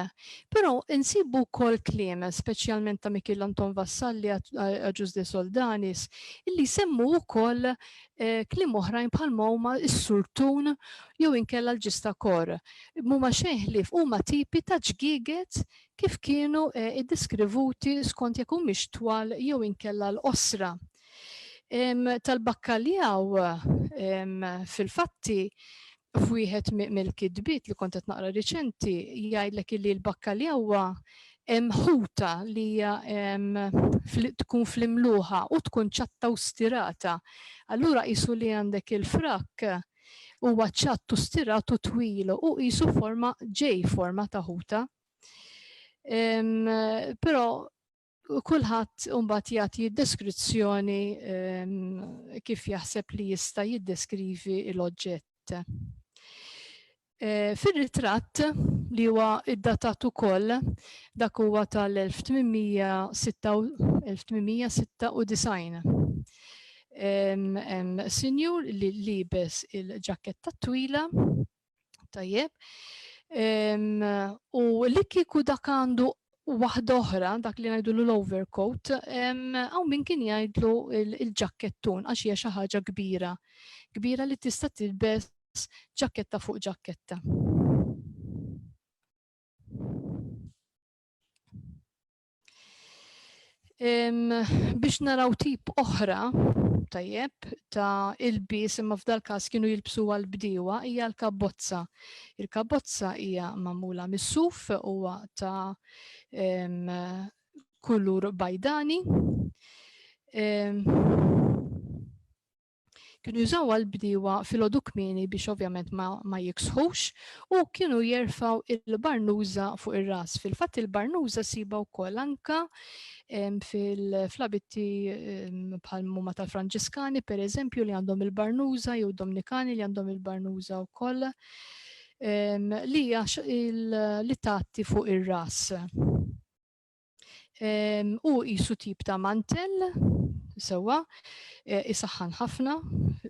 S2: però insibu wkoll kliem, speċjalment ta' Michel Anton Vassalli Aġus de Soldanis, illi semmu wkoll kliem oħrajn bħalma huma s-surtun jew inkella l-ġistakor. Huma xeħlif huma tipi ta' ġgieget kif kienu iddeskrivuti skont jekk humiex twal jew inkella l-osra. Tal-bakkaljaw fil-fatti f'wieħed mill-kidbiet li kont qed naqra riċenti jgħidlek li l-bakkaljawa ħuta li tkun fl-imluħa u tkun ċatta u stirata. Allura qisu li għandek il-frakk huwa ċatt u stiratu twilu u qisu forma ta' ħuta. Però kulħadd imbagħad jagħti deskrizzjoni kif jaħseb li jista' jiddeskrivi l-oġġett. Fir-ritratt li huwa iddatat ukoll dak huwa tal-1896. Sinjur li liebes il-ġaketta twila, tajjeb, u li kieku dak għandu waħda oħra, dak li ngħidu l-overcoat, hawn min kien jgħidlu il-ġakkettun għax hija xi ħaġa kbira. Kbira li tista' tilbes ġaketta fuq ġaketta. Biex naraw tip oħra tajjeb ta' il-bis imma f'dal każ kienu jilbsu għal-bdiewa hija l-kabbozza. Il-kabbozza hija magħmula mis-suf huwa ta' kulur bajdani. Kienu jużaw għal-bdiewa fil-għodu kmieni biex ovvjament ma jiksħux u kienu jerfaw il-barnuża fuq ir-ras. Fil-fatt il-barnuża siba wkoll anka fil-abitti bħal mumma tal-Franġiskani pereżempju li għandhom il-barnuża jew Dominikani li għandhom il-barnuża wkoll li hija li tatti fuq ir-ras. U qisu tip ta' mantel sewwa isaħħan ħafna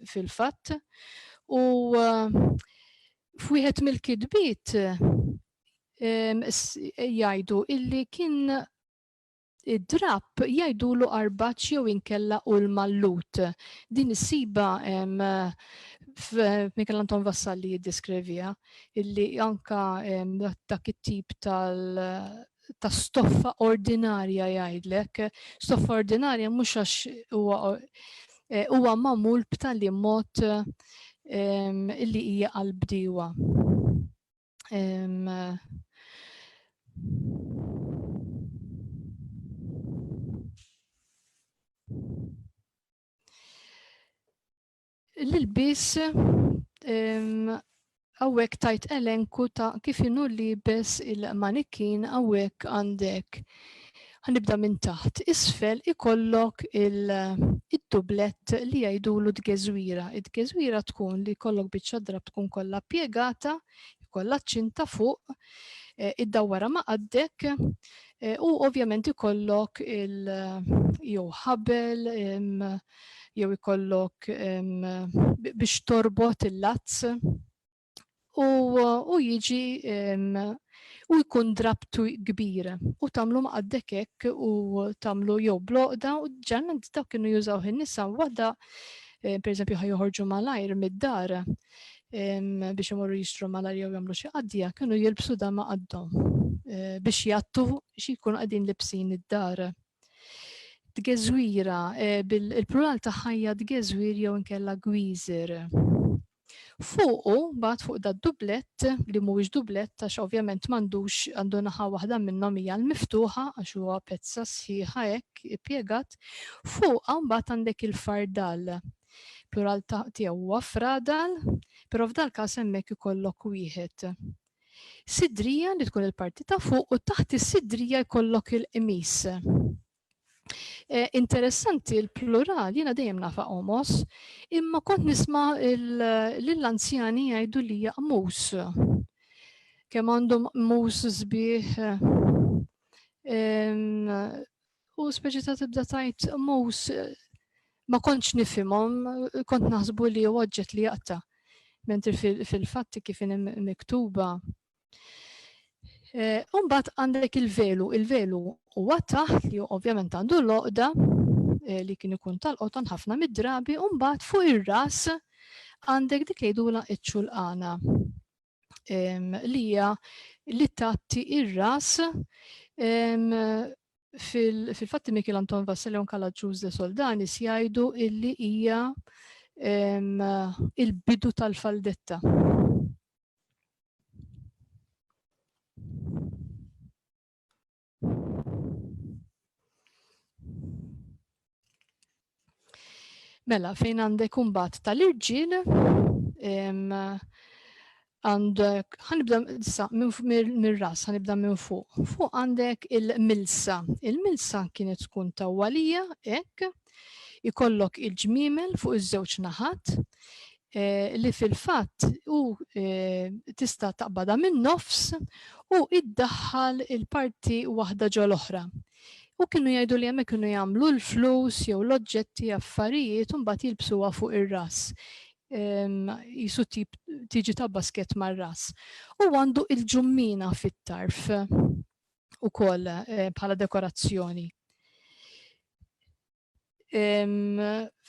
S2: fil-fatt u f'wieħed mill-kitbiet jgħidu illi kien id-drab jgħidulu arbaċ jew inkella u l-mallut. Din is-siba Michelangelo Vassalli jiddiskrivija illi anka dak it-tip ta' stoffa ordinarja jgħidlek. Stoffa ordinarja mhux għax huwa magħmul b'tali mod illi hija għall-bdiewa. L-ilbis għawek tajt elenku ta' kif inhu libes il-manikin għawek għandek. Ħanibda minn taħt. Isfel ikollok il-dublett li jgħidulu d-geżwira. Id-geżwira tkun li kollok biċċa tkun kollha pjegata, kollha ċinta fuq, id-dawwara ma' qaddek u ovvjament ikollok jew ħabel jew ikollok biex torbot il-lazz u jiġi u jkun drabtu kbir u tagħmlu ma' qaddek hekk u tagħmlu jew bloqda u ġarnant dawk kienu jużaw in-nisa waħda pereżempju ħajjoħorġu malajr mid-dar biex imorru jixtru malajr jew jagħmlu xi qadja kienu jilbsu da ma' qaddhom biex jagħtu xi jkunu qegħdin libsin id-dar. Dgeżwira, il-plural ta' ħajja dgeżwir jew inkella gwiżir. Fuqu, bagħad fuq da dublett li mhuwiex dublett għax ovvjament m'għandux għandu naħa waħda minnhom hija l-miftuħa għax huwa pezza sħiħa hekk ippjegat, fuqha mbagħad għandek il-fardal. Plural tiegħu huwa fradal, però f'dal każ hemmhekk ikollok wieħed. Sidrija li tkun il-parti ta' fuq u taħt is-sidrija jkollok il-qmis. Interessanti l-plural, jiena dejjem nafa' omos, imma kont nisma' lill-anzjani jgħidu li hija qmus. Kemm għandhom qmus sbieħ u speċi ta' tibda tgħid qmus ma kontx nifhimhom, kont naħsbu li huwa oġġett li jaqta' mentri fil-fatti kif miktuba. Mbagħad għandek il-velu huwa taħt li ovvjament għandu l-oqda li kien ikun tal-qoton ħafna mid-drabi u mbagħad fuq ir-ras għandek dik jgħidula ċ-ċulqana li hija li tatti ir-ras fil-fatti Michelangelo Vassalli u nkella Giuseppe Soldani jgħidu illi hija il-bidu tal-faldetta. Mela, fejn għandek imbagħad tal-irġiel għandek ħanibda issa mir-ras, ħanibda minn fuq. Fuq għandek il-milsa. Il-milsa kienet tkun tawwalija hekk, ikollok il-ġmiemel fuq iż-żewġ naħat li fil-fatt tista' taqbadha min-nofs u iddaħħal il-parti waħda ġol oħra. U kienu jgħidu li hemmhekk kienu jagħmlu l-flus jew l-oġġetti affarijiet u mbagħad jilbsuha fuq ir-ras. Jisu tiġi ta' basket mar-ras. U għandu il-ġummina fit-tarf ukoll bħala dekorazzjoni.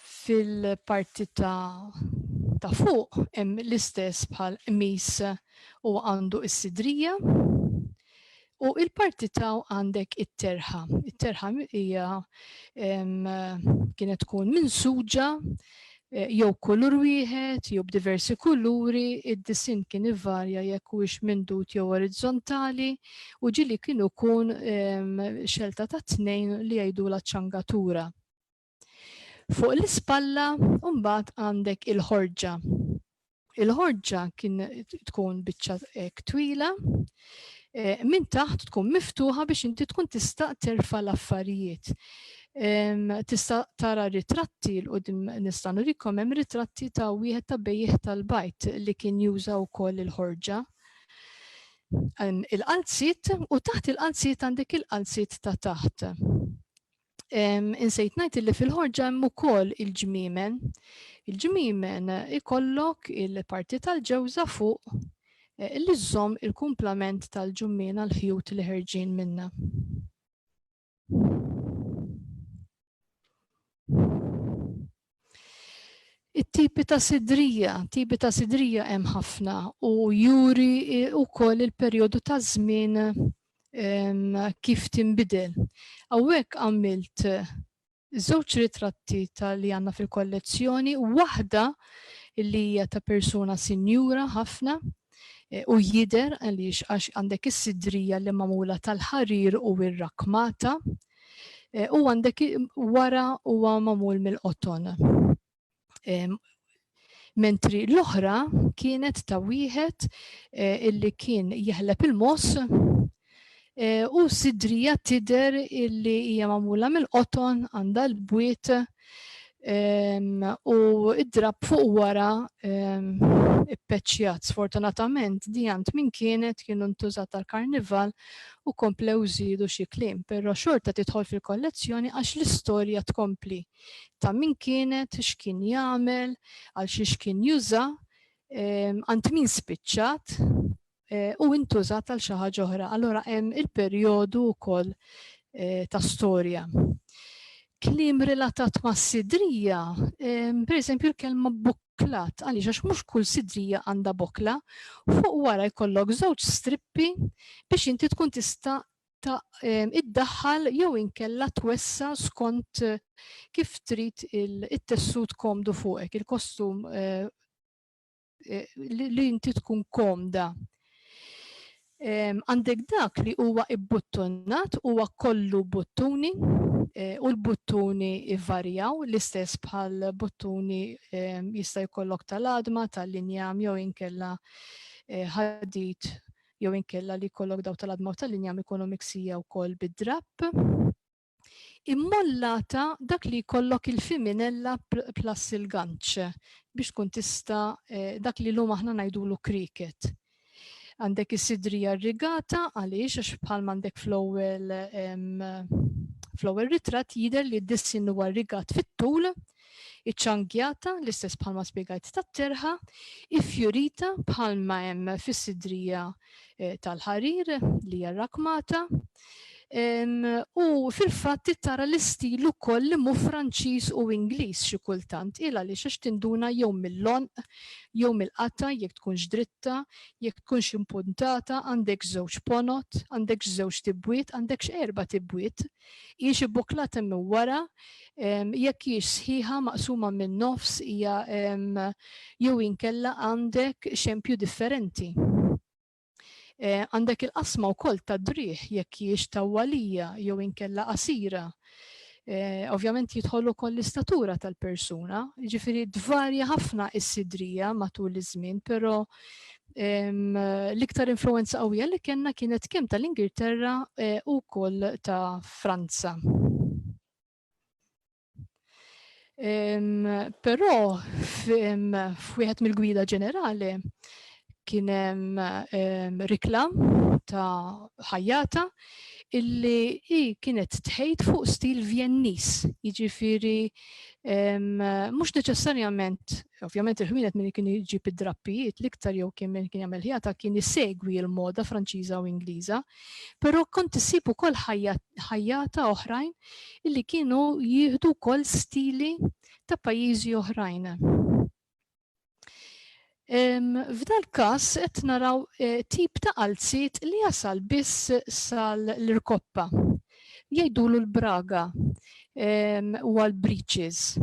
S2: Fil-parti ta' fuq hemm l-istess bħal qmis u għandu is-sidrija U il-parti taw għandek it-terħa. It-terħa hija kienet tkun minsuġa jew kulur wieħed, jew b'diversi kuluri, id-disin kien ivarja jekk huwiex mindut jew orizzontali, u ġili kienu kun xelta ta' tnejn li jgħidula ċangatura. Fuq l-ispalla mbagħad għandek il-ħorġa. Il-ħorġa kien tkun biċċa hekk twila, minn taħt tkun miftuħa biex inti tkun tista' terfa' l-affarijiet. Tista' tara ritratti l-qudiem nista' nurikom hemm ritratti ta' wieħed ta' bejjeħ tal-bajt li kien juża wkoll il-ħorġa. Il-qalziet u taħt il-qalziet għandek il-qalziet ta' taħt. Insejt ngħid li fil-ħorġa hemm ukoll il-ġmiemen. Il-ġmiemen ikollok il-parti tal-ġewża fuq li żżomm il-kumplament tal-ġummien għall-ħjut li ħerġin minnha. It-tipi ta' sidrija hemm ħafna u juri wkoll il-perjodu ta' żmien kif tinbidel. Hawnhekk għamilt żewġ ritratti li għandna fil-kollezzjoni, waħda li hija ta' persuna sinjura ħafna u jidher għaliex għax għandek is-sidrija li magħmula tal-ħarir u r-rakmata u għandek wara huwa magħmul mill-qoton. Mentri l-oħra kienet ta' wieħed illi kien jeħleb il-moss u sidrija tidher illi hija magħmula mill-qoton għandha l-bwiet u id-drab fuq wara ippeċċjat. Sfortunatament di għand min kienu ntużat tal-karnival u komplew żiedu xi kliem, però xorta tidħol fil-kollezzjoni għax l-istorja tkompli ta' min kienet, x'kien jagħmel, għal x'kien juża, għand min spiċċat u intużat għal xi ħaġa oħra. Allura hemm il-perjodu wkoll ta' storja. Kliem relatat ma' sidrija, pereżempju l-kelma boklat, għaliex għax mhux kull sidrija għandha bokla, fuq wara jkollok żewġ strippi biex inti tkun tista' iddaħħal jew inkella twessa skont kif trid it-tessut komdu fuqek, il-kostum li inti tkun komda. Għandek dak li huwa ibbuttunat huwa kollu buttuni u l-buttuni ivarjaw l-istess bħal buttuni jista' jkollok tal-adma, tal-linjam jew inkella ħadid jew inkella li jkollok daw tal-adma u tal-linjam ikunu miksija wkoll bid-drapp. Immollata dak li jkollok il-fiminella plus il-ganċ biex tkun tista' dak li lum aħna ngħidulu cricket. Għandek is-sidrija rigata għaliex għax bħal m'għandek fl-ewwel ritratt jidher li d-dissin huwa rigat fit-tul, iċċangjata l-istess bħalma spjegajt tat-terħa, iffjurita bħalma hemm fis-sidrija tal-ħarir li hija rakmata. U fil-fatt tara l-istil ukoll li mhu Franċiż u Ingliż xi kultant il għaliex għax tinduna jew mill-lonq jew mill-qatta jekk tkunx dritta, jekk tkunx impuntata, għandek żewġ ponot, għandek żewġ tibwiet, għandek erba' tibwiet, hija bbuklata minn wara, jekk hija sħiħa maqsuma minn nofs hija jew inkella għandek xempju differenti. Għandek il-qasma wkoll ta' drieħ jekk hijiex tawwalija jew inkella qasira. Ovvjament jidħol ukoll l-istatura tal-persuna, jiġifieri tvarja ħafna s-sidrija matul iż-żmien, però l-iktar influenza qawwija li kellna kienet kemm tal-Ingilterra u wkoll ta' Franza. Però f'wieħed mill-gwida ġenerali kien hemm riklam ta' ħajjata illi kienet tħejt fuq stil Vjenniż, jiġifieri mhux neċessarjament, ovvjament il-ħwienet min kien iġib id-drappijiet l-iktar jew kien min kien jagħmel ħjata kien isegwi l-moda Franċiża u Ingliża, però kont issib ukoll ħajjata oħrajn illi kienu jieħdu wkoll stili ta' pajjiżi oħrajn. F'dal każ qed naraw tip ta' qalziet li jasal biss sal-irkoppa. Jgħidulu l-braga u l-breeches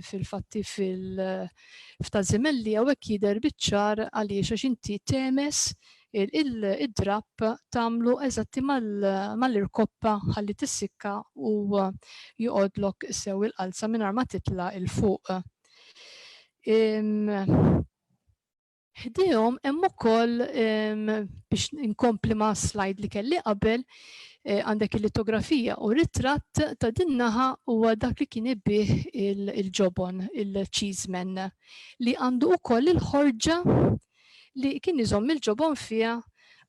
S2: fil-fatti f'tażimelli hawnhekk jidher biċ-ċar għaliex għax inti temes id-drapp tagħmlu eżatti mal-irkoppa ħalli tissikka u joqgħodlok sew il-qalza mingħajr ma titla' il fuq. Ħdejhom hemm ukoll biex inkompli ma' slide li kelli qabel għandek il-litografija u ritratt ta' din-naħa huwa dak li kien ibbieħ il-ġobon, il-cheeseman, li għandu ukoll il-ħorġa li kien iżomm il-ġobon fiha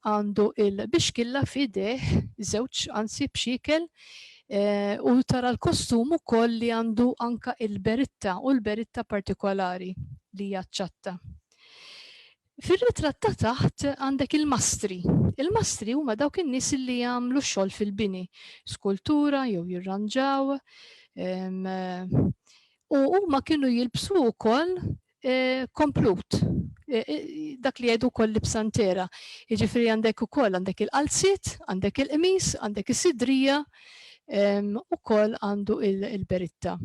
S2: għandu il-bixkilla f'ideh, żewġ anzi bxikel, u tara l-kostum ukoll li għandu anka il-beritta u l-beritta partikolari li hija ċatta. Fir-ritratt ta' taħt għandek il-mastri. Il-mastri huma dawk in-nies li jagħmlu xogħol fil-bini, skultura jew jirranġaw, u huma kienu jilbsu wkoll komplut. Dak li jgħidu wkoll libsantera. Jiġifieri għandek ukoll għandek il-qalziet, għandek il-qmis, għandek is-sidrija, ukoll għandu il-beritta.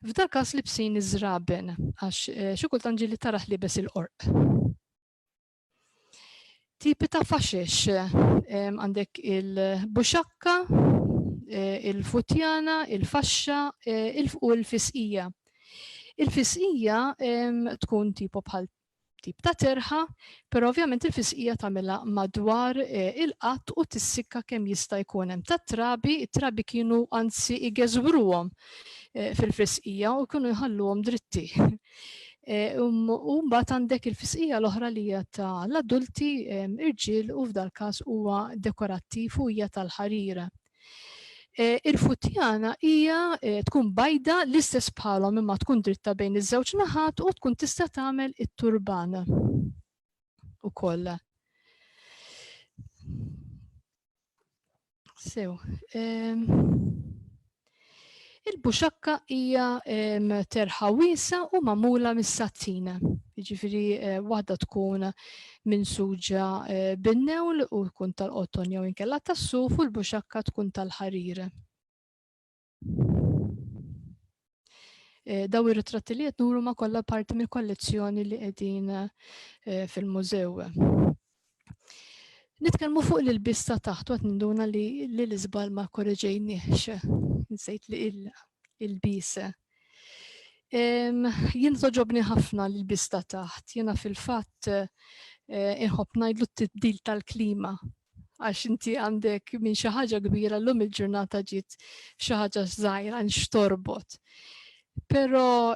S2: F'dal każ libsin iż-żraben għax xi kultant ġieli taraħ libes il-qorq. Tipi ta' faxex għandek il-buxakka, il-futjana, il-faxxa u l-fisqija. Il-fisqija tkun tipo bħal tip ta' terħa, però ovvjament il-fisqija tagħmilha madwar il-qatt u tissikka kemm jista' jkun hemm tat-trabi, it-trabi kienu anzi igeżbruhom fil-fisqija u kienu jħalluhom dritti. U mbagħad għandek il-fisqija l-oħra li hija tal-adulti irġiel u f'dal każ huwa dekorattiv u hija tal-ħarira. Il-futjana hija tkun bajda l-istess bħalhom imma tkun dritta bejn iż-żewġ naħat u tkun tista' tagħmel it-turban ukoll. Sew. Il-buxakka hija terħa wiesa u magħmula mis-sattina. Jiġifieri waħda tkun minsuġa bin-newl u tkun tal-qotton jew inkella tas-suf u l-buxakka tkun tal-ħarir. Daw ir-ritratti li qed nuru ma kollha parti mill-kollezzjoni li qegħdin fil-mużew. Nitkellmu fuq l-ilbis ta' taħt u qed ninduna li l-iżbal ma korreġejniex. Nsejt li il-bis. Jien toġobni ħafna l-ilbis ta' taħt. Jiena fil-fatt inħobb ngħidlu t-tibdil tal-klima. Għax inti għandek minn xi ħaġa kbira llum il-ġurnata ġiet xi ħaġa żgħira nxtorbot. Però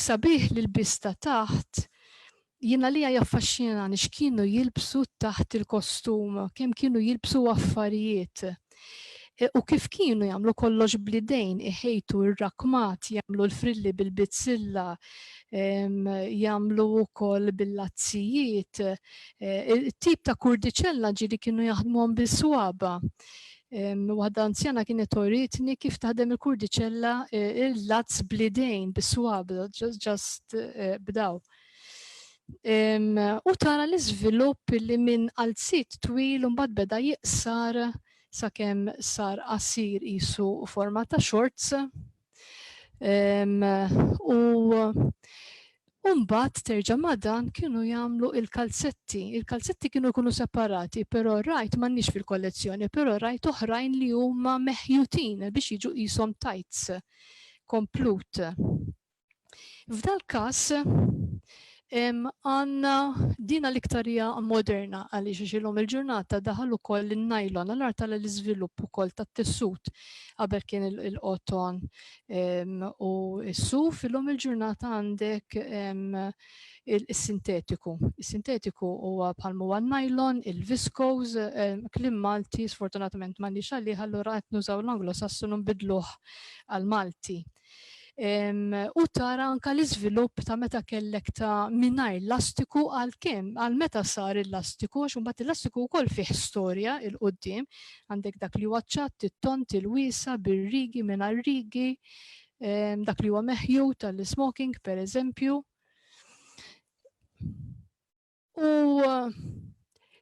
S2: sabiħ l-ilbis ta' taħt jiena li jaffaxxina x'kienu jilbsu taħt il-kostum, kemm kienu jilbsu affarijiet. U kif kienu jagħmlu kollox blidejn, iħejtu r-rakmat, jagħmlu l-frilli bil-bizzilla, jagħmlu wkoll bil-lazzijiet, tip ta' kurdiċella ġieli kienu jaħdmuhom bis-swaba. Waħda anzjana kienet toritni kif taħdem il-kurdiċella il-lazz blidejn bis-swaba, just bdaw. U tara l-iżvilupp li minn qalziet twil u mbagħad beda jiqsar sakemm sar qasir qisu forma ta' shorts u mbagħad terġa' ma' dan kienu jagħmlu il-kalzetti. Il-kalzetti kienu jkunu separati, però rajt m'għandniex fil-kollezzjoni, però rajt oħrajn li huma meħjutin biex jiġu qishom tights komplut. F'dal każ għandna dina l-iktarija moderna għaliex xilhom il-ġurnata daħal ukoll in-nylon għal tala l-iżvilupp ukoll tat-tessut qabel kien il-qotton u s-suf illum il-ġurnata għandek is-sintetiku. Is-sintetiku huwa bħalma huwa nylon, il-viscose, kliem Malti sfortunatament m'għandix għalih allura qed nużaw l-Anglo-Sasson nbidluh għal Malti. U tara anka l-iżvilupp ta' meta kellek ta' mingħajr elastiku għal meta sar il-elastiku għax imbagħad il-elastiku wkoll fih storja il qudiem għandek dak li huwa ċatt, it-tont, il-wiesa bir-rigi mingħajr rigi dak li huwa meħju tal-smoking per eżempju. U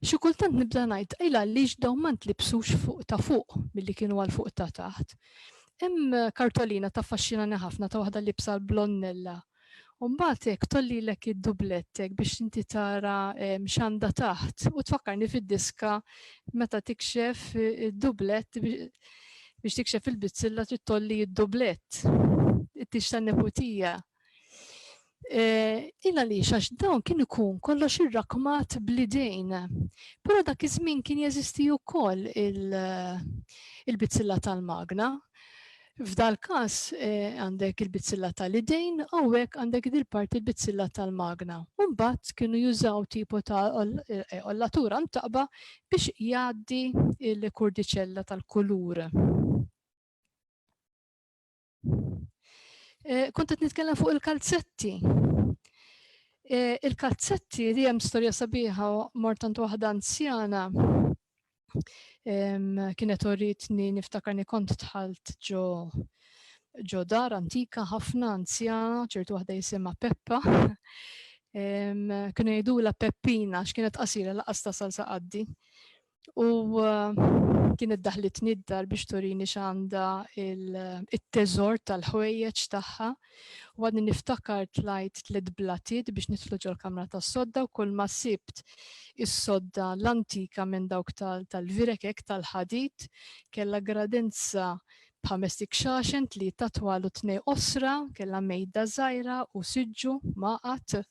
S2: xi kultant nibda ngħid ejla għaliex dawn ma ntlibsux fuq ta' fuq milli kienu għal fuq ta' taħt. Hemm kartolina taffaxxinani ħafna ta' waħda libsa l-blonnella. U mbagħad hekk tollilek id-dublettek biex inti tara x'għandha taħt u tfakkarni fid-diska meta tikxef id-dublett biex tikxef il-bitzilla trid tolli id-dublett. It-tix tan-neputija. Illa li għax dawn kien ikun kollox irrakmat bl-idejn. Però dak iż-żmien kien jeżisti wkoll il-bitzilla tal-magna. F'dal każ għandek il-bitzilla tal-idejn, hawnhekk għandek dil-parti il-bitzilla tal-magna. U mbagħad kienu jużaw tipo ta' ollatura mtaqba biex jgħaddi il-kurdiċella tal-kulur. Kont qed nitkellem fuq il-kalzetti. Il-kalzetti li hemm storja sabiħa mortant waħda anzjana kienet oritni niftakarni kont tħalt ġo dar antika ħafna anzjana, ċertu waħda jisimha Peppa. Kienu jgħidula Peppina x'kienet qasira laqas ta' salsa qaddi. U kienet daħlitni d-dar biex turini x'għandha il-teżor tal-ħwejjeġ tagħha. U għadni niftakar tlajt 3 blatiet biex nidħlu ġol kamra tas-sodda u kull ma sibt is-sodda l-antika minn dawk tal-virekek tal-ħadid kellha gradenza b'5 tikxaxen 3 twal u 2 osra, kellha mejda żgħira u siġġu maqat.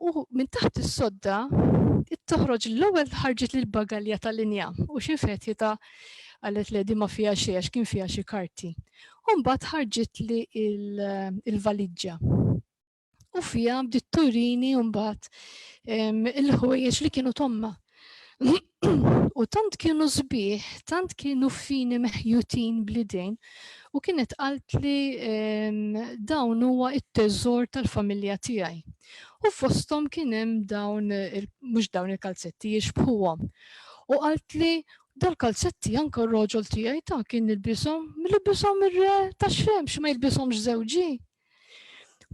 S2: U minn taħt is-sodda toħroġ l-ewwel ħarġet li l-bagalja tal-linja u xi fetjita qalet li di ma fiha xejn għax kien fiha xi karti. U mbagħad ħarġet li il-valiġġa. U fiha bdiet turini u mbagħad il-ħwejjeġ li kienu tomma. U tant kienu sbieħ, tant kienu fini meħjutin bl-idejn u kienet qalt li dawn huwa it-teżor tal-familja tiegħi. U fosthom kien hemm dawn mhux dawn il-kalzetti jixbħuhom. U qalt li dal-kalzetti anke r-roġol tiegħi ta' kien ilbishom ir-re tax-xemx ma jilbishomx żewġi.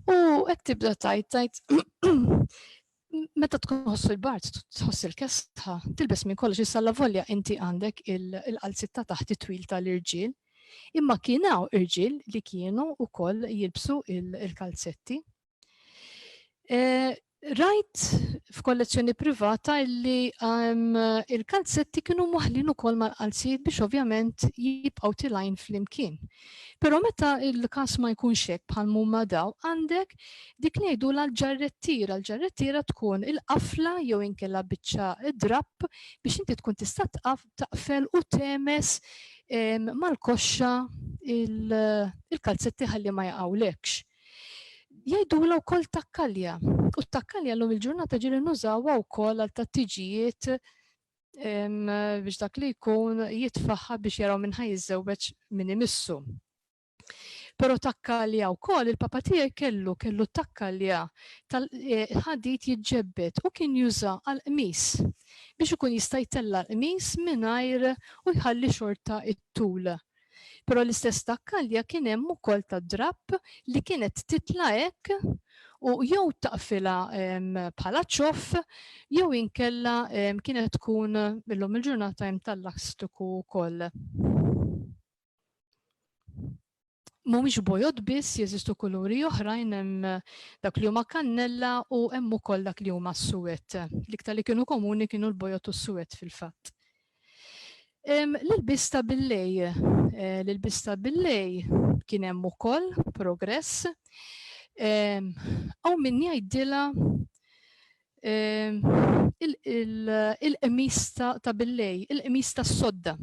S2: U hekk tibda tajt meta tkun ħossu l-bart, tħoss il-kestħa, tilbes minn kollox issa la volja inti għandek il-qalzitta taħt it-twil tal-irġiel, imma kien hawn irġiel li kienu wkoll jilbsu il-kalzetti. Rajt f'kollezzjoni privata li il-kalzetti kienu moħħlin ukoll mal-qalzijiet biex ovvjament jibqgħu tilajn flimkien. Però meta il-każ ma jkunx hekk bħal huma daw, għandek dik ngħidula l-ġarrettira. L-ġarrettira tkun il-qafla jew inkella biċċa drapp biex inti tkun tista' taqfel u temes mal-koxxa il-kalzetti ħalli ma jaqgħulekx. Jgħidula wkoll takkalja. U takkalja llum il-ġurnata ġieli nużawha wkoll għal tattiġijiet biex dak li jkun jitfaħħa biex jaraw minn ħajjiżżewweġ min imissu. Però takkalja wkoll il-papa tiegħi kellu takkalja tal-ħadid jiġġebbed u kien juża għal qmis biex ikun jista' jtella l-qmis mingħajr u jħalli xorta it-tul. Però l-istess takkalja kien hemm ukoll ta' drapp li kienet titla' hekk u jew taqfilha bħala ċoff jew inkella kienet tkun illum il-ġurnata hemm tal-lastiku wkoll. Mhumiex bojod biss jeżistu kuluri oħrajn hemm dak li huma kannella u hemm ukoll dak li huma s-suwed. L-iktar li kienu komuni kienu l-bojod u s-suwed fil-fatt. L-ilbista bil-lej. L-ilbista bil-lej kien hemm ukoll progress. Aw min jgħidilha il-qmis ta' bil-lej, il-qmis tas-sodda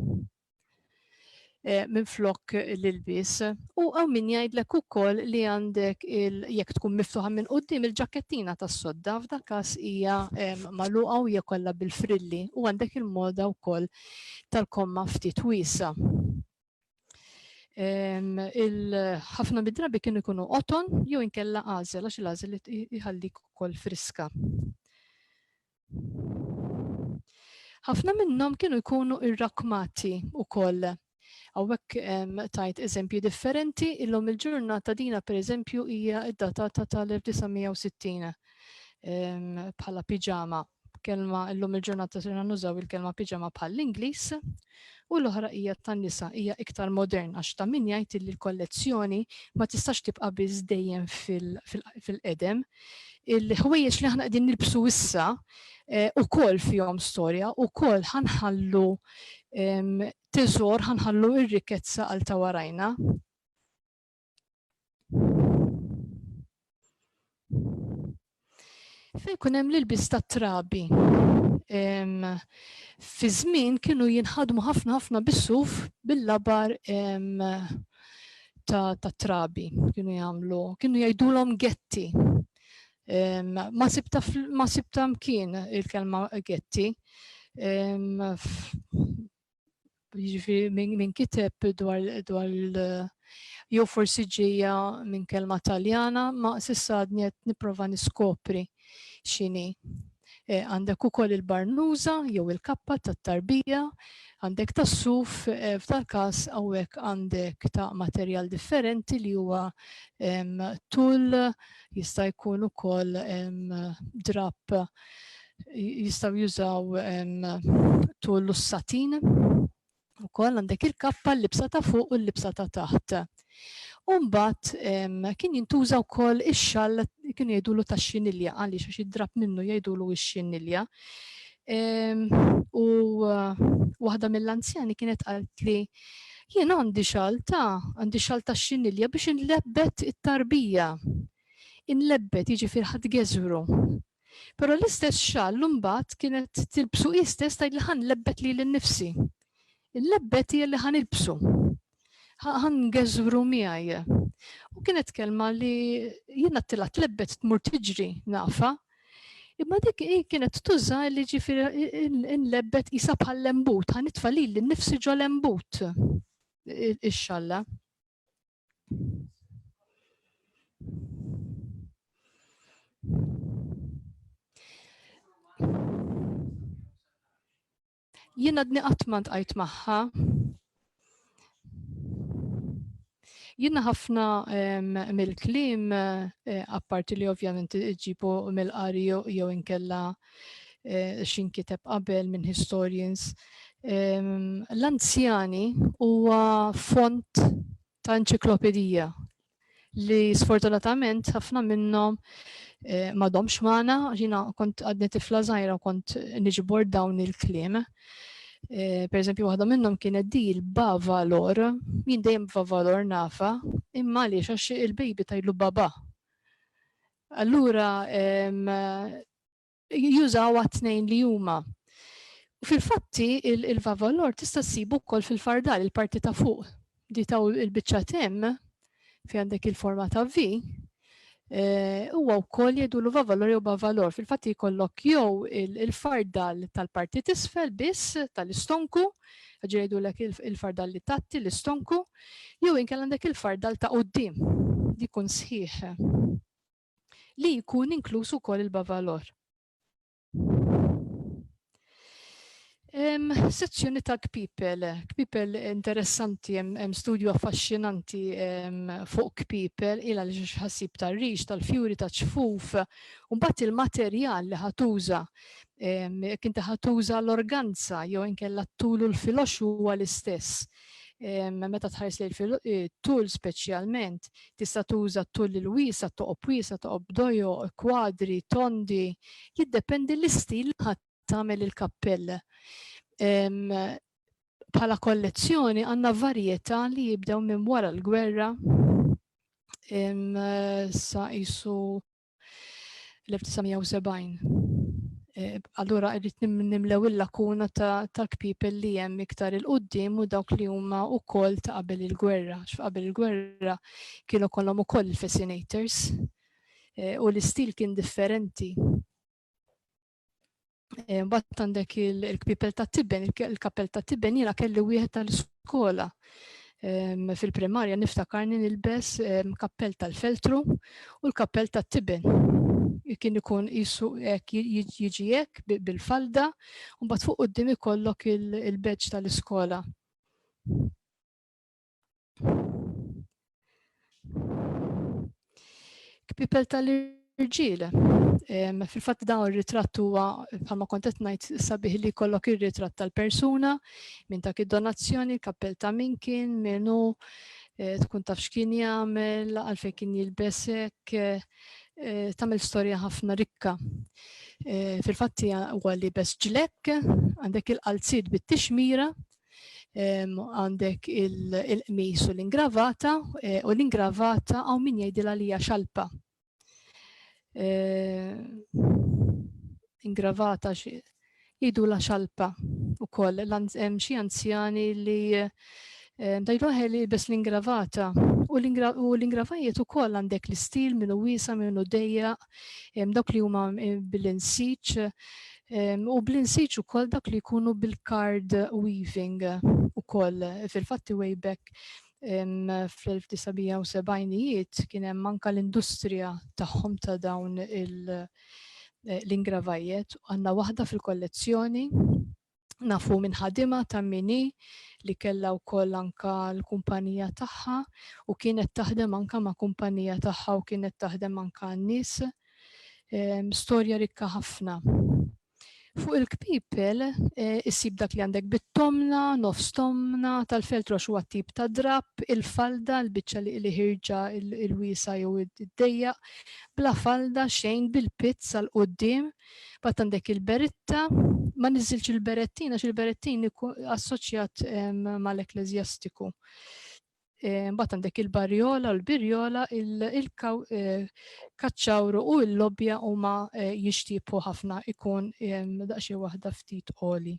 S2: minn flok l-ilbis. U għaw min jgħidlek ukoll li għandek jekk tkun miftuħa minn quddiem il-ġakettina tas-sodda f'dak każ hija magħluqa u hija kollha bil-frilli u għandek il-moda wkoll tal-komma ftit wiesa'. Ħafna mid-drabi kienu jkunu qoton jew inkella għażel għax il-għażel jħallik ukoll friska. Ħafna minnhom kienu jkunu irrakmati wkoll. Hawnhekk tajt eżempju differenti, illum il-ġurnata dina pereżempju hija d-datata tal-1960 bħala piġama. Kelma illum il-ġurnata sirna nużaw il-kelma piġama bħall-Ingliż u l-oħra hija tan-nisa, hija iktar modern għax ta' min jgħid li l-kollezzjoni ma tistax tibqa' biss dejjem fil-qedem. Il-ħwejjeġ li aħna qegħdin nilbsu issa ukoll fihom storja, ukoll ħanħallu teżor, ħanħallu ir-rikezza għal ta' warajna. Fejn kun hemm l-ilbis tat-trabi. Fi żmien kienu jinħadmu ħafna bis-suf bil-labar ta' trabi. Kienu jgħidulhom getti. Ma sibta mkien il-kelma getti. Min kiteb dwar jew forsi ġejja minn kelma Taljana, ma s'issa għadni qed nipprova niskopri x'inhi. Għandek ukoll il-barnuża jew il-kappa tat-tarbija, għandek tas-suf, f'tal-każ hawnhekk għandek ta' materjal differenti li huwa tul, jista' jkun ukoll drap, jistgħu jużaw tul s-satin. Ukoll għandek il-kappa, l-libsa ta' fuq u l-libsa ta' taħt. U mbagħad kien jintuża wkoll ix-xall kienu jgħidulu tax-xinilja għaliex għax id-drab minnu jgħidulu x-xinilja. U waħda mill-anzjani kienet qalt li jien għandi xall tax-xinilja biex inlebbet it-tarbija. Inlebbet jiġifier ħadd geżru. Però l-istess xall mbagħad kienet tilbsu istess tgħid li ħanlebbet lili nnifsi. Il-lebbet hija li ħanilbsu. Ħangeżru miegħi. U kienet kelma li jiena tila tlebbet tmur tiġri nafa, imma dik kienet tuża li ġifieri inlebbet qisha bħal lembut, ħanitfa' lili nnifsi ġo lembut ix-xalla. Jiena għadni qatt ma ntqajt magħha. Jiena ħafna mill-kliem, apparti li ovvjament iġibu mill-qari jew inkella x'inkiteb qabel minn historians, l-anzjani huwa font ta' enċiklopedija li sfortunatament ħafna minnhom m'għadhomx magħna, jiena kont għadni tifla żgħira kont niġbor dawn il-kliem. Per eżempju, waħda minnhom kienet di il-bavalor, min dejjem bavalor nafa, imma għaliex għax il-baby tajlu baba. Allura jużaw tnejn li huma. Fil-fatti il-bavalor tista' ssibu wkoll fil-fardal, il-parti ta' fuq. Di taw il-biċċa temm fi għandek il-forma ta' V. Huwa wkoll jgħidulu vavalor jew bavalor. Fil-fatt jkollok jew il-fardal tal-parti t'isfel biss tal-istonku, ġej jgħidulek il-fardal li tatti l-istonku, jew inkella għandek il-fardal ta' quddiem, dikun sħiħ. Li jkun inkluż ukoll il-bavalor. Sezzjoni ta' kpipel interessanti, hemm studju affaxxinanti fuq kpipel ila li ħassib tar-rix, tal-fjuri, taċ-ċfuf, u mbagħad il-materjal li ħatuża. Jekk inti ħatuża l-organza jew inkella t-tul u l-filox huwa l-istess. Meta tħares li tul speċjalment tista' tuża t-tul il-wiesa, toqob dojo, kwadri, tondi, jiddependi l-istil ħadd tagħmel il-kappell. Bħala kollezzjoni għandna varjetà li jibdew minn wara l-gwerra sa qisu l-1970. Allura rrid nimlew il-lakuna tal-kpipel li hemm iktar il-qudiem u dawk li huma wkoll ta' qabel il-gwerra. Qabel il-gwerra kienu kollhom ukoll il-fascinators u l-istil kien differenti. Mbagħad għandek il-kpipel ta' tibben, il-kappell ta' tibben jiena kelli wieħed tal-iskola. Fil-primarja niftakarni nilbes kappell tal-feltru u l-kappell ta' tibben. Kien ikun qisu jiġi hekk bil-falda u mbagħad fuq quddiem ikollok il-beġġ tal-iskola. Kpipel tal-irġiel. Fil-fatt dawn ir-ritratt huwa bħalma kont qed ngħid sabiħ li jkollok ir-ritratt tal-persuna minn dak id-donazzjoni, kappell ta' min kien, minnu tkun taf x'kien jagħmel, għalfejn kien jilbes hekk, tagħmel storja ħafna rikka. Fil-fatt huwa li bes ġlek, għandek il-qalziet bit-tixmira, għandek il-qmis u l-ingravata, u l-ingravata għaw min jgħidilha li hija xalpa. Ingravata jgħidula xalpa ukoll, hemm xi anzjani li dajluħe li bes l-ingravata u l-ingravajiet ukoll għandek l-istil minnu wiesa minnu dejjaq, dawk li huma bil-insiċ u bl-insiċ ukoll dak li jkunu bil-card weaving ukoll fil-fatti way back fl-1970 kien hemm anke l-industrija tagħhom ta' dawn l-ingravajiet. Għandna waħda fil-kollezzjoni nafu minn ħadima ta' Mini li kellha wkoll anke l-kumpanija tagħha u kienet taħdem anke ma' kumpanija tagħha u kienet taħdem anke għan-nies. Storja rikka ħafna. Fuq il-kpipel issib dak li għandek bit-tomna, nofs tomna, tal-feltro huwa tip ta' drab, il-falda, l-biċċa li ħirġa il-wiesa jew id-dejjaq, bla falda xejn bil-pizz għal qudiem, bat għandek il-beretta, ma niżilx il-berettin għax il-berettin assoċjat mal-ekleżjastiku. Bat għandek il-barjola u l-birjola, il-kaċċawru u l-lobja huma jixtiequ ħafna ikun daqsxi waħda ftit qoli.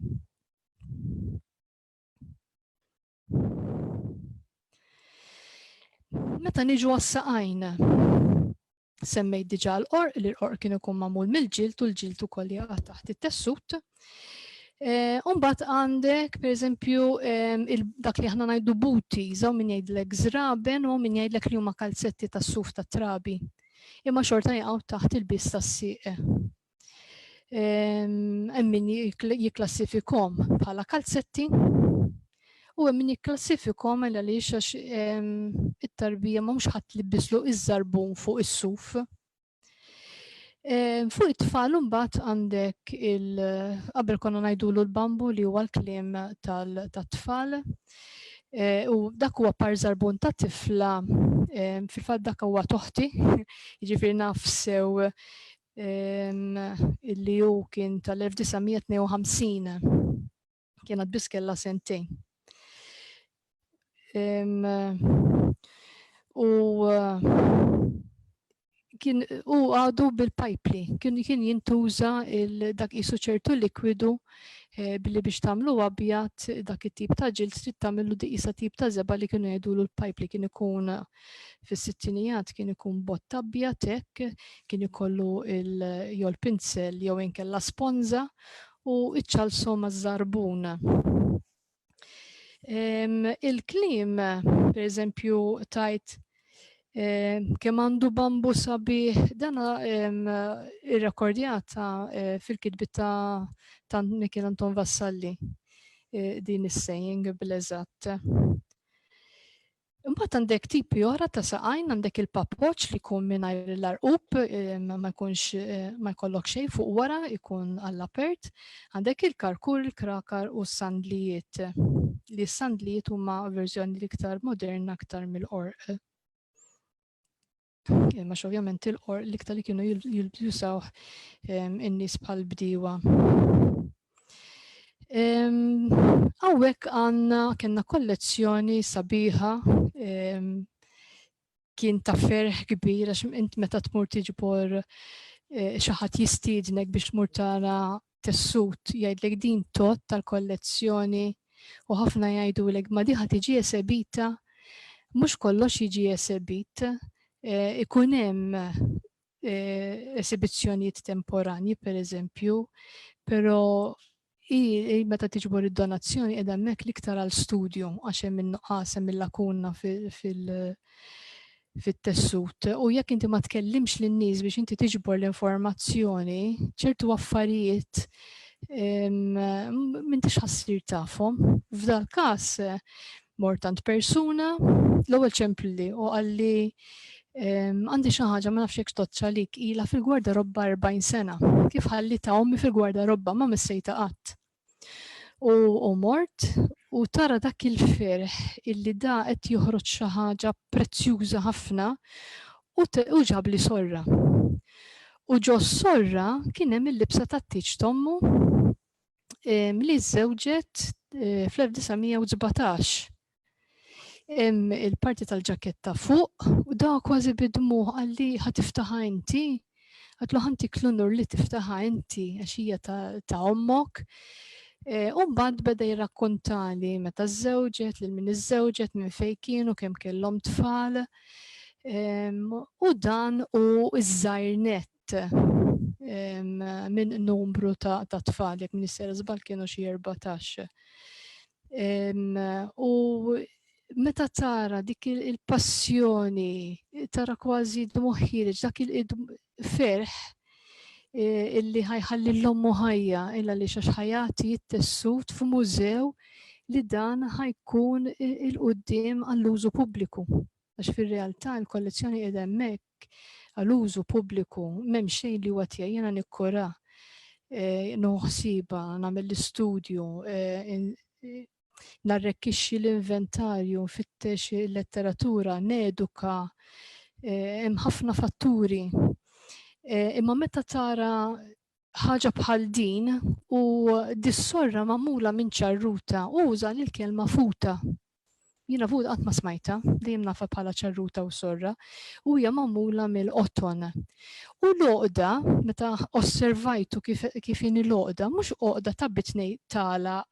S2: Meta niġu għas-saqajn, semmejt diġà l-qorq, li l-qorq kien ikun magħmul mill-ġild u l-ġild ukoll jaqa' taħt it-tessut. Mbagħad għandek pereżempju dak li aħna ngħidu booties, hawn min jgħidlek żraben u min jgħidlek li huma kalzetti tas-suf tat-trabi. Imma xorta jaqgħu taħt il-biss tas-sieq. Hemm min jikklassifikhom bħala kalzetti u hemm min jikklassifikhom għaliex għax it-tarbija mhux ħadd li bislu iż-żarbun fuq is-suf. Fuq it-tfal mbagħad għandek qabel konna ngħidulu l-bambu li huwa l-kliem tat-tfal. U dak huwa par żarbun ta' tifla, fil-fatt dak huwa toħti, jiġifieri naf sew illi hu kien tal-1952 kienet biss kellha sentejn. U għadu bil-pipli, kien jintuża dak qisu ċertu likwidu billi biex tagħmlu abjad dak it-tip ta' ġild trid tagħmlu diqisa tip ta' żeba li kienu jgħidulu l-pipli kien ikun fis-sittinijat kien ikun bott abjad hekk, kien ikollu jew l-pinsel jew inkella sponza u iċċalsu maż-żarbun. Il-kliem, pereżempju tajt kemm għandu bambu sabiħ, dana irrekordjata fil-kitbi ta' Michel Anton Vassalli din is-saying bil-eżatt. Imbagħad għandek tipi oħra ta' saqajn, għandek il-pappoċ li jkun mingħajr l-arqub, ma jkollok xejn fuq wara, jkun għall-apert. Għandek il-karkur, il-krakar u s-sandlijiet. Li s-sandlijiet huma verżjoni l-iktar moderna aktar mill-qorq. Max ovvjament il-qorq l-iktar li kienu jusaw in-nies bħal bdiewa. Hawnhekk għandna kellna kollezzjoni sabiħa kien ta' ferħ kbir għax int meta tmur tiġbor xi ħadd jistiednek biex tmur tara tessut jgħidlek din tot tal-kollezzjoni u ħafna jgħidulek ma di ħadd tiġi esebita, mhux kollox jiġi esebit, ikun hemm esibizzjonijiet temporanji pereżempju, però meta tiġbor id-donazzjoni qiegħda hemmhekk l-iktar għal studju għax hemm in-nuqqas hemm il-lakuna fit-tessut. U jekk inti ma tkellimx lin-nies biex inti tiġbor l-informazzjoni, ċertu affarijiet m'intix ħassir tafhom. F'dal każ mortant persuna, l-ewwel ċempli u għalli għandi xi ħaġa ma nafx hekk toċċalik ilha fil-gwardarobba 40 sena. Kif ħallita ommi fil-gwardarobba ma missejta qatt. U mort u tara dak il-ferħ illi da qed joħroġ xi ħaġa prezzjuża ħafna u ġab li sorra. U ġo sorra kien hemm il-libsa tat-tiġ tommu li żewġet fl-1917. Il-parti tal-ġaketta fuq u da kważi bidmu għalli ħatiftaħa inti, għatlu ħantik l-unur li tiftaħa inti għaxija ta' ommok. U mbagħad beda jirrakkontali meta żewġet, lil min iż-żewġet, minn fejn kienu, kemm kellhom tfal. U dan u iż-żajrnet minn numru ta' tfal, jekk minister żball kienu xi 14. U meta tara dik il-passjoni, tara kważi d-moħħireġ, dak il-ferħ illi ħajħalli l-ommu ħajja, illa li xax ħajati jittessut f'mużew li dan ħajkun il-qudiem għall-użu pubbliku. Għax fil-realtà il-kollezzjoni qiegħda hemmhekk għall-użu pubbliku, m'hemm xejn li huwa tiegħi jiena nikkura, noħsiba, nagħmel l-istudju, narrekkixxi l-inventarju, nfittex il-letteratura, neduka, hemm ħafna fatturi. Imma meta tara ħaġa bħal din u dis-sorra magħmula minn ċarruta, uża l-kelma futa. Jiena futa qatt ma smajta, dejjem nafa bħala ċarruta u sorra, u hija magħmula mill-qotton. U l-għoqda, meta osservajtu kif in l-għoqda, mhux għoqda ta' bitnej tagħlaq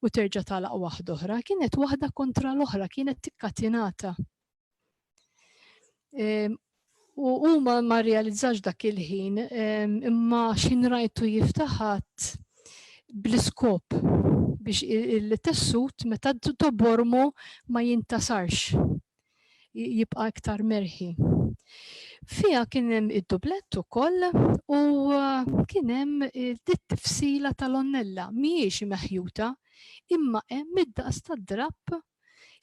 S2: u terġa' tagħlaq waħda oħra, kienet waħda kontra l-oħra, kienet tikkatinata. U ma realizzax dak il-ħin, imma xin rajtu jiftaħat bl-iskop biex il-tessut meta tobormu ma jintasarx, jibqa' iktar merħi. Fija kien hemm id-dublett ukoll u kien hemm it-tifsila tal-onnella mhijiex meħjuta, imma hemm id-daqs tad-drapp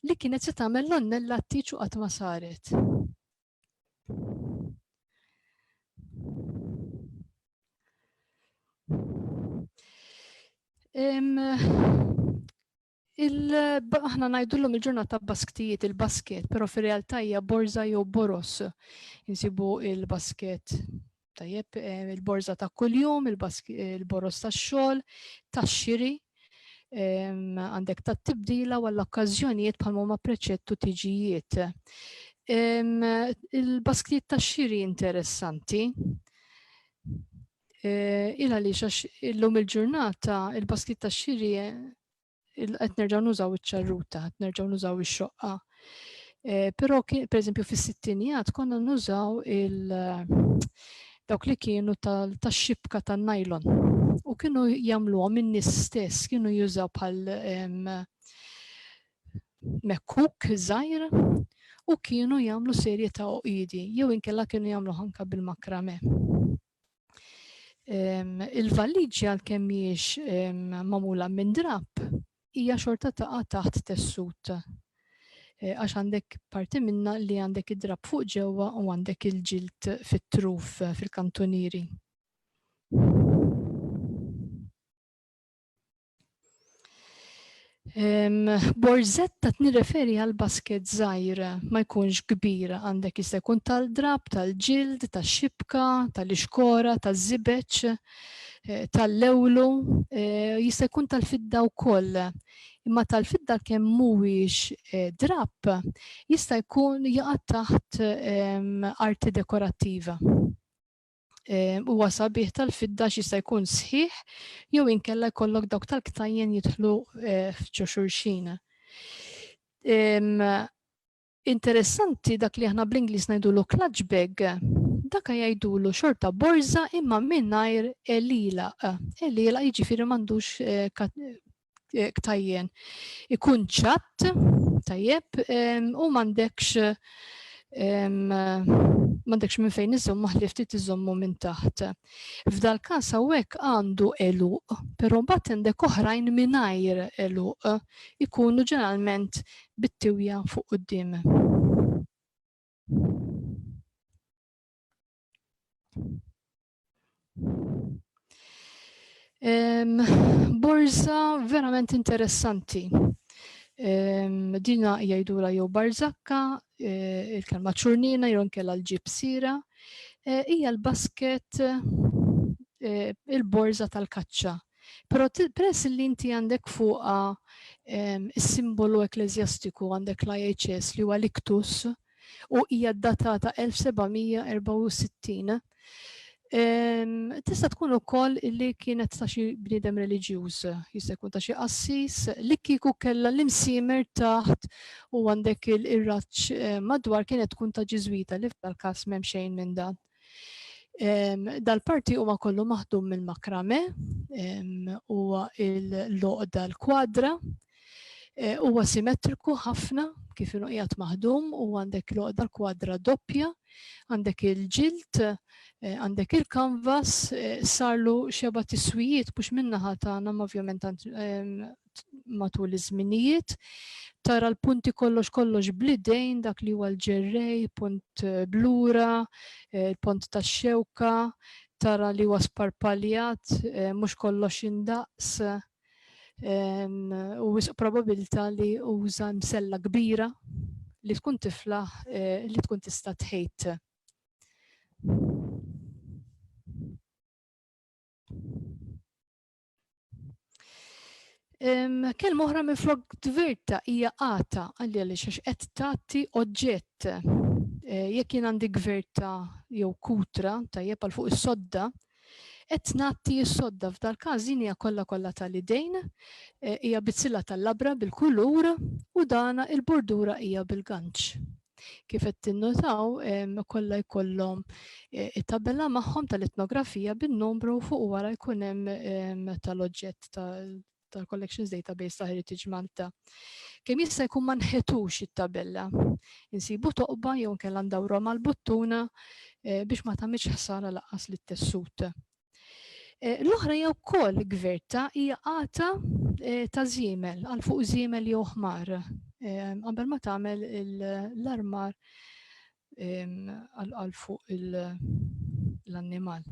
S2: li kienet se tagħmel l-onnella t-tiġ u qatt ma saret. Aħna ngħidullhom il-ġurnata basktijiet, il-basket, però fir-realtà hija borża jew boros. Insibu il-basket tajjeb, il-borża ta' kuljum, il-boros tax-xogħol, tax-xiri, għandek tat-tibdila u għall-okkażjonijiet bħal huma preċettu tiġijiet. Il-basktijiet tax-xiri interessanti. Ila li illum il-ġurnata il-basket tax-xiri qed nerġgħu nużaw iċ-ċarruta, qed nerġgħu nużaw ix-xoqqa. Però pereżempju fis-sittinijat konna nużaw dawk li kienu tax-xibka tan-nylon u kienu jagħmluhom in-nies stess, kienu jużaw bħal mekkuk żgħir u kienu jagħmlu serje ta' oqidi, jew inkella kienu jagħmlu anke bil-makrame. Il-valliġġi għalkemm mhijiex magħmula minn drapp hija xorta taqa' taħt tessut. Għax għandek parti minnha li għandek id-drapp fuq ġewwa u għandek il-ġild fit-truf fil-kantunieri. Borzetta nirreferi għal basket żgħir ma jkunx kbir, għandek jista' jkun tal-drab, tal-ġild, tax-xibka, tal-ixkora, taż-żibeċ, tal-lewlu, jista' jkun tal-fidda wkoll. Imma tal-fidda kemm mhuwiex drab jista' jkun jaqa' taħt arti dekorattiva. Huwa sabiħ tal-fidda jista' jkun sħiħ jew inkella jkollok dawk tal-ktajjen jidħlu f'ġo xulxin. Interessanti dak li aħna bl-Ingliż ngħidulu clutch bag, dak jgħidulu xorta borża imma mingħajr elilaq. Elilaq jiġifieri m'għandux ktajjen. Ikun ċatt tajjeb u m'għandekx m'għandekx minn fejn iżomm ħlief ftit iżommu minn taħt. F'dal każ hawnhekk għandu eluq, però mbagħad għandek oħrajn mingħajr eluq ikunu ġeneralment bit-tiwja fuq quddiem. Borza verament interessanti. Dina jgħidula jew barzakka, il-kelma ċurnina jew inkella l-ġibsira, hija l-basket il-borza tal-kaċċa. Però peress li inti għandek fuqha is-simbolu ekleżjastiku għandek l-IHS li huwa l-iktus u hija ddatata 1764. Tista' tkun ukoll li kienet ta' xi bniedem reliġjuż, jista' jkun ta' xi qassis li kieku kellha l-imsiemer taħt u għandek ir-raġġ madwar kienet tkun ta' Ġiżwita li f'dal-każ m'hemm xejn minn dan. Dal-parti huma kollu maħdum mill-makrame, huwa l-loqda l-kwadra, huwa simmetriku ħafna kif inhu qiegħed maħdum u għandek loqda l-kwadra doppja, għandek il-ġild, għandek il-kanvas, sarlu xeba tiswijiet mhux min-naħa tagħna ma ovvjament matul iż-żminijiet. Tara l-punti kollox blidejn dak li huwa l-ġerrej, punt blura, il-pont tax-xewka, tara li huwa sparpaljat, mhux kollox indaqs. U probabilità li uża msella kbira li tkun tifla li tkun tista' tħejt. Kelma oħra minn flok dvirta hija għata għaliex qed tagħti oġġett. Jekk jien għandi gvirta jew kutra tajjeb għal fuq is-sodda, qed nagħti s-sodda f'dal-każ hija kollha tal-idejn, hija bitzilla tal-labra bil-kulur u dana il-bordura hija bil-ganċ. Kif qed tinnotaw kollha jkollhom it-tabella magħhom tal-etnografija bin-numru fuq wara jkun hemm tal-oġġett tal-Collections Database ta' Heritage Malta. Kemm jista' jkun ma nħetux it-tabella. Insibu toqba jew kellha ndawrha mal-buttuna biex ma tagħmilx ħsara lanqas lit-tessut. L-oħra jew wkoll gvirta hija għata ta' żiemel, għal fuq żiemel jew ħmar. Qabel ma tagħmel l-armar għal fuq l-annimal.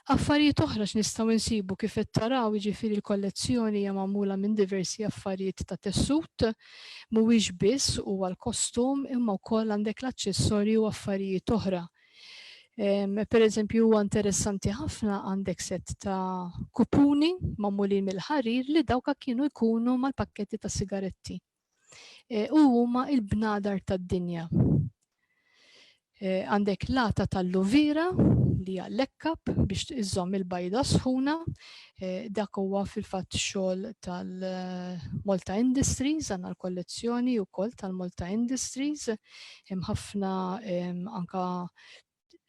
S2: Affarijiet oħra x'nistgħu insibu kif qed taraw jiġifieri l-kollezzjoni hija magħmula minn diversi affarijiet ta' tessut, mhuwiex biss huwa l-kostum imma wkoll għandek l-aċċessorji u affarijiet oħra. Pereżempju huwa interessanti ħafna għandek set ta' kupuni magħmulin mill-ħarir li dawk kienu jkunu mal-pakketti ta' sigaretti. U huma l-bnadar tad-dinja. Għandek lata tal-luvira li hija l-ekkab biex iżomm il-bajda sħuna, dak huwa fil-fatt xogħol tal-Malta Industries, għandna l-kollezzjoni wkoll tal-Malta Industries, hemm ħafna anka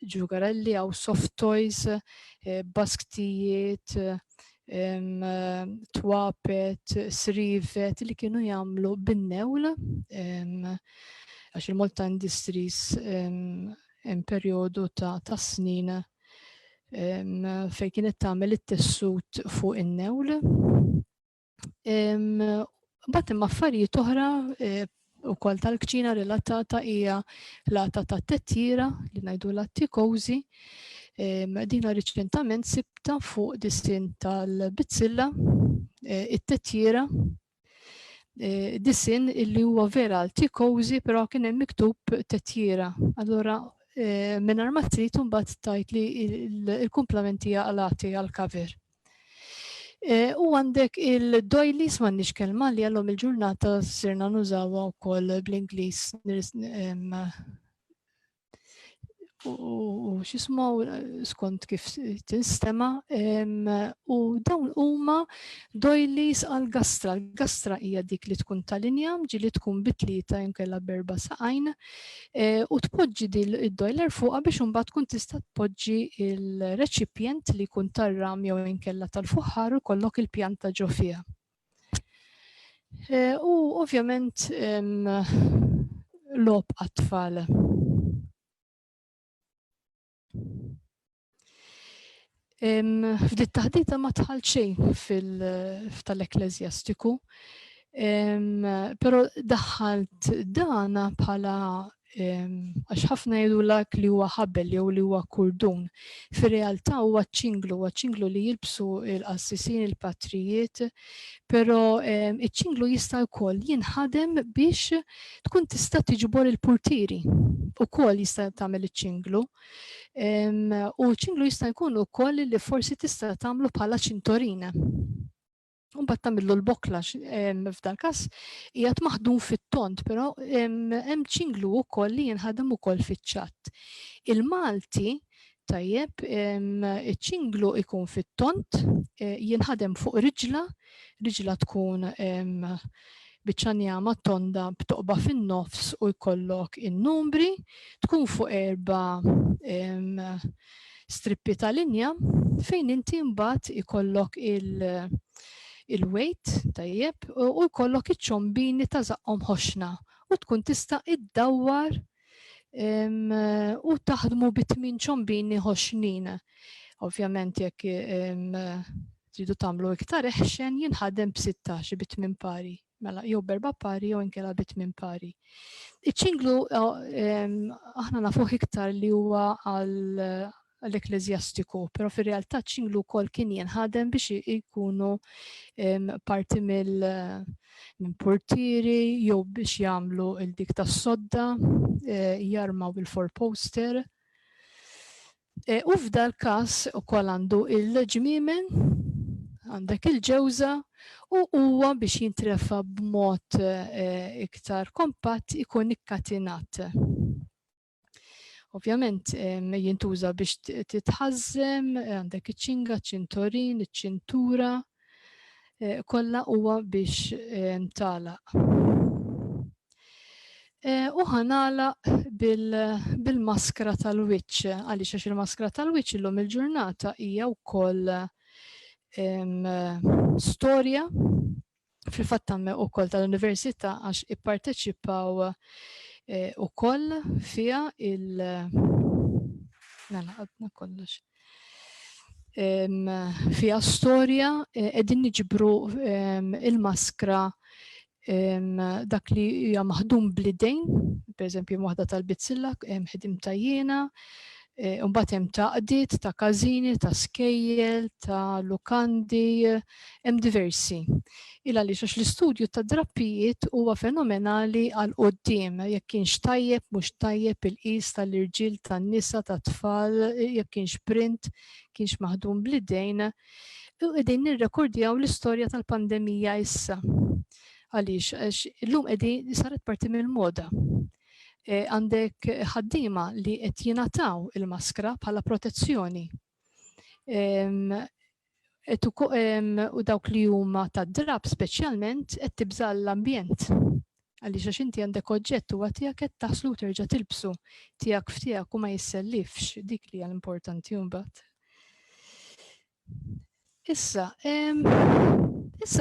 S2: ġugarelli għaw soft toys, basktijiet, twapet, srivet li kienu jagħmlu bin-newl għax il-Malta Industries hemm perjodu ta' snin fejn kienet tagħmel it-tessut fuq in-newl. Mbagħad hemm affarijiet oħra ukoll tal-kċina relatata hija lata ta' tettiera li ngħidulha tikożi. Dina riċentament sibta fuq dissin tal-bizzilla it-tettiera. Dissin illi huwa vera tikożi però kien hemm miktub tettiera. Allura mingħajr ma trid imbagħad tajt li l-kumplamenti għalati għall-cover. U għandek il-doilies m'għandniex kelma li għallhom il-ġurnata sirna nużawha wkoll bl-Ingliż u x'ismu skont kif tinstema' u dawn huma doilies għall-gastra. L-gastra hija dik li tkun ta' linja, ġieli tkun bitlieta inkella berba saqajn u tpoġġi id-doiler fuqha biex imbagħad tkun tista' tpoġġi il-reċipjent li jkun tar-ram jew inkella tal-fuħħar u jkollok il-pjanta ġo fiha. U ovvjament lob għat-tfal. F'dit taħdita ma tħall xejn tal-Ekklesjastiku, però daħħalt dana bħala għax ħafna jgħidulek li huwa ħabel jew li huwa kurdun. Fir-realtà huwa ċinglu li jilbsu l-qassisin il-patrijiet, però iċ-ċinglu jista' wkoll jinħadem biex tkun tista' tiġbor il-purtieri. Ukoll jista' tagħmel iċ-ċinglu. U ċinglu jista' jkun ukoll li forsi tista' tagħmlu bħala ċintorina. Mbagħad tagħmillu l-bokla f'dan każ qiegħed maħdum fit-tont, però hemm ċinglu wkoll li jinħadem ukoll fiċ-ċatt. Il-Malti tajjeb iċ-ċinglu ikun fit-tont, jinħadem fuq riġla tkun biċċa njama tonda b'toqba fin-nofs u jkollok in-numri, tkun fuq 4 strippi ta' linja fejn inti mbagħad ikollok il-weight tajjeb u jkollok iċ-ċombini ta' żaqhom ħoxna u tkun tista' iddawwar u taħdmu bit-8 ċombini ħoxnin. Ovvjament jekk tridu tagħmlu iktar eħxen jinħadem b'16 bit-8 pari. Mela jew b'4 pari jew inkella bit-8 pari. Iċ-ċinglu aħna nafuh iktar li huwa għall-ekklesjastiku, però fir-realtà ċinglu wkoll kien jinħadem biex ikunu parti minn portieri jew biex jagħmlu il-dik tas-sodda, jarmaw il-four-poster. U f'dal każ ukoll għandu il-ġmiemen, għandek il-ġewża u huwa biex jintrefa b'mod iktar kompatt ikun ikkatinat. Ovvjament jintuża biex titħażem, għandek iċ-ċinga, ċintorin, iċ-ċintura, kollha huwa biex tagħlaq. U ħanagħlaq bil-maskra tal-wiċċ, għaliex għax il-maskra tal-wiċċ illum il-ġurnata hija wkoll storja fil-fatt ukoll tal-Università għax ipparteċipaw ukoll fiha kollox. Fiha storja qegħdin niġbru il-maskra dak li hija maħdum bl-idejn, pereżempju waħda tal-bitzilla ħedim tajjiena, mbagħad hemm taqdiet ta' każini, ta' skejjel, ta' lukandi, hemm diversi. Għaliex għax l-istudju ta' drappijiet huwa fenomenali għal quddiem, jekk kienx tajjeb, mhux tajjeb il-qis tal-irġiel, tan-nisa, tat-tfal, jekk kienx print, kienx maħdum bl-idejn. U qegħdin nirrekordjaw l-istorja tal-pandemija issa. Għaliex illum qegħdin saret parti mill-moda. Għandek ħaddiema li qed jingħataw il-maskra bħala protezzjoni. U dawk li huma tad-drab speċjalment qed tibżal l-ambjent. Għaliex għax inti għandek oġġett huwa tiegħek qed taħslu terġa' tilbsu tiegħek f'tiegħek u ma jissellifx, dik li hija l-importanti mbagħad. Issa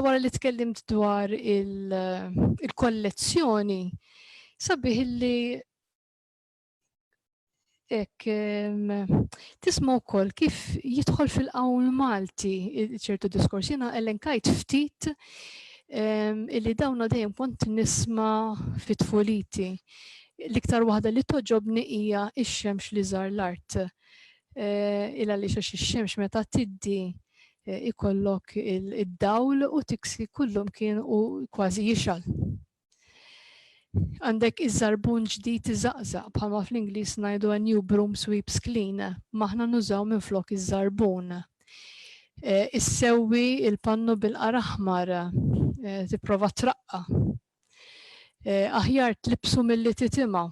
S2: wara li tkellimt dwar il-kollezzjoni, sabiħ li tisma' wkoll kif jidħol fil-qawl Malti ċertu diskors. Jiena elenkajt ftit illi dawna dejjem kont nisma' fit-tfuliti. L-iktar waħda li toġobni hija x-xemx li żar l-art. Għaliex għax ix-xemx meta tiddi ikollok id-dawl u tiksi kullum kien u kważi jixal. Għandek iż-żarbun ġdid iżaqżaq bħalma fl-Ingliż ngħidu a new broom sweeps clean, maħna nużaw minflok iż-żarbun. Issewwi il-pannu bil-qara aħmar, tipprova traqqa. Aħjar tlibsu milli titimgħu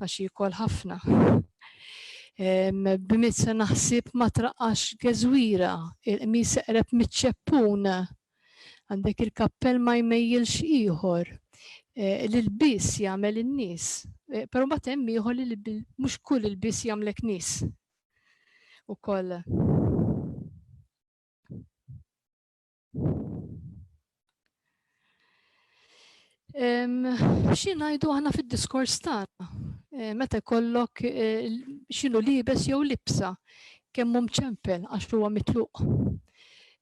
S2: għax jikol ħafna. B'mitsa naħsib ma traqqax geżwira, il-qmis eqreb miċ-ċeppun, għandek il-kappell ma jmejjilx ieħor. L-ilbis jagħmel in-nies, però mbagħad hemm ieħor li mhux kull ilbis jagħmlek nies. Ukoll. Xi ngħidu aħna fid-diskors tagħna. Meta jkollok x'inhu liebes jew libsa kemm hu mċempel għax huwa mitluq.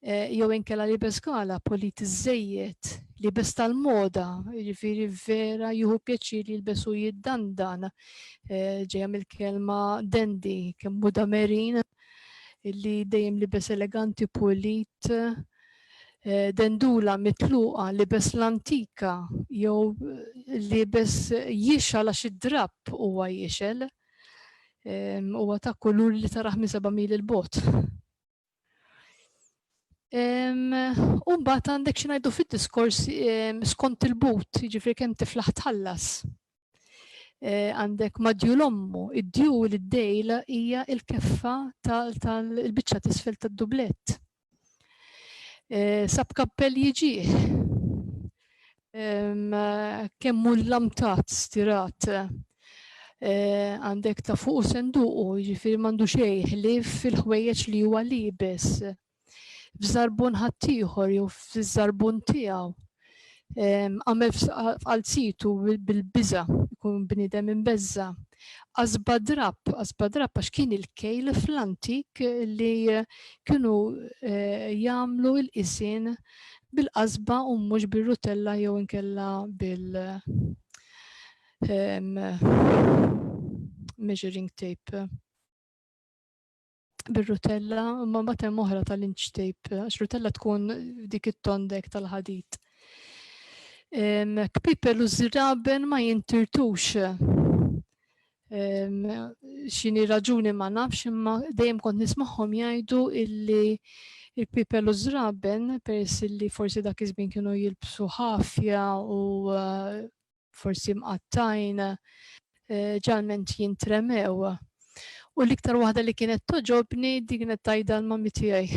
S2: Jew inkella libes gala politiżejjed, libes tal-moda, jiġifieri vera jieħu pjaċir li jilbesu jiddandan. Ġejja mill-kelma dandy kemm hu damerin illi dejjem libes eleganti pulit. Dendula mitluqa libes l-antika jew libes jixal għax id-drapp huwa jixel huwa ta' kulur li taraħ minn 7,000 il-bot. U mbagħad għandek xi ngħidu fid-diskors skont il-but, jiġifieri kemm tiflaħ tħallas. Għandek madju l-ommu, id-dju id-dejl hija l-keffa tal-biċċa t'isfel tad-dublett. Sab kappell jiġih. Kemmu l-lamtat stirat. Għandek ta' fuq senduqu, jiġifieri m'għandu xejn ħlief fil-ħwejjeġ li huwa liebes. F'żarbun ħaddieħor jew fiż-żarbun tiegħu. Għamel f'qalzitu bil-biża, jkun bniedem imbeżza. Asbadrapp għax kien il-kejl fl-antik li kienu jagħmlu l-qisien bil-qasba u mhux bir-rutella jew inkella measuring tape. Bir-rutella imma mbagħad hemm oħra tal-inch tape għax rutella tkun dik it-tondek tal-ħadid. Kpipel u żraben ma jintirtux. X'inhi raġuni ma nafx imma dejjem kont nismagħhom jgħidu illi il-kpipel u żraben peress illi forsi dak iż-żmien kienu jilbsu ħafja u forsi mqattajn ġalment jintremew. U l-iktar waħda li kienet toġobni dik kienet tajda l-mammi tiegħi.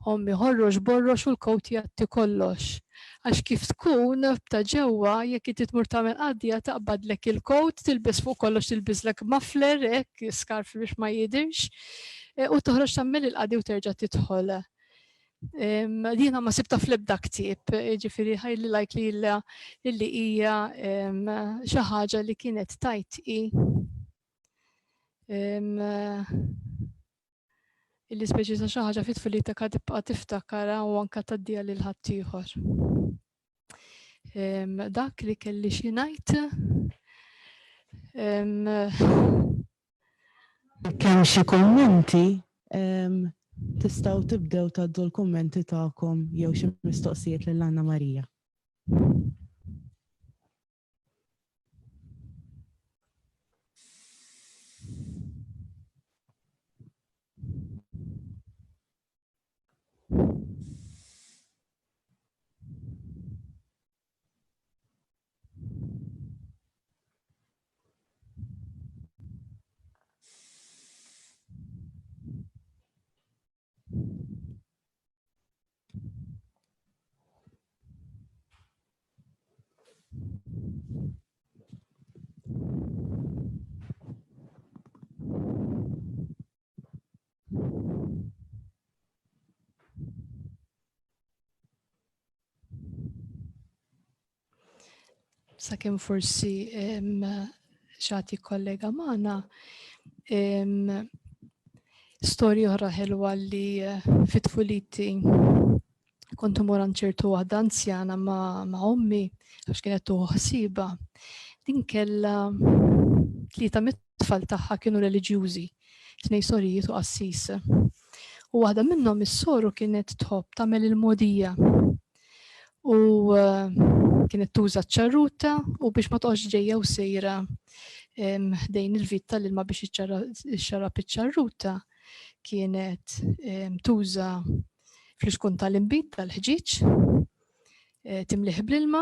S2: Ommi ħorrox borrox u l-kowt jagħti kollox. Għax kif tkun ta' ġewwa jekk inti tmur tagħmel qadja taqbadlek il-kowt, tilbes fuq kollox tilbislek muffler hekk skarf biex ma jidhirx u toħroġ tagħmel il-qadi u terġa' tidħol. Jiena ma sibta fl-ebda ktieb, jiġifieri ħajli likely illi hija xi ħaġa li kienet tajtqi illi speċi ta' xi ħaġa fit-tfulietek tibqa' tiftakara u anke tgħaddiha lil ħaddieħor. Dak li kelli xi ngħid.
S1: Kemm xi kummenti tistgħu tibdew tgħaddu l-kummenti tagħkom jew xi mistoqsijiet lil Anna Marija.
S2: Sakemm forsi xagħti kollega magħna storja oħra ħelwa li fit-tfuliti kont imur għand ċertu waħda anzjana ma' ommi għax kienet tuħu ħsieba. Din kellha 3 mit-tfal tagħha kienu reliġjużi, 2 sorijiet u qassis. U waħda minnhom is-soru kienet tħobb tagħmel il-mogħdija. U kienet tuża ċ-ċarruta u biex ma toqgħodx ġejja u sejra dejn il-vit tal-ilma biex iċċarrab iċ-ċarruta kienet tuża fl-iskun tal-inbit tal-ħġiġ timliħ bl-ilma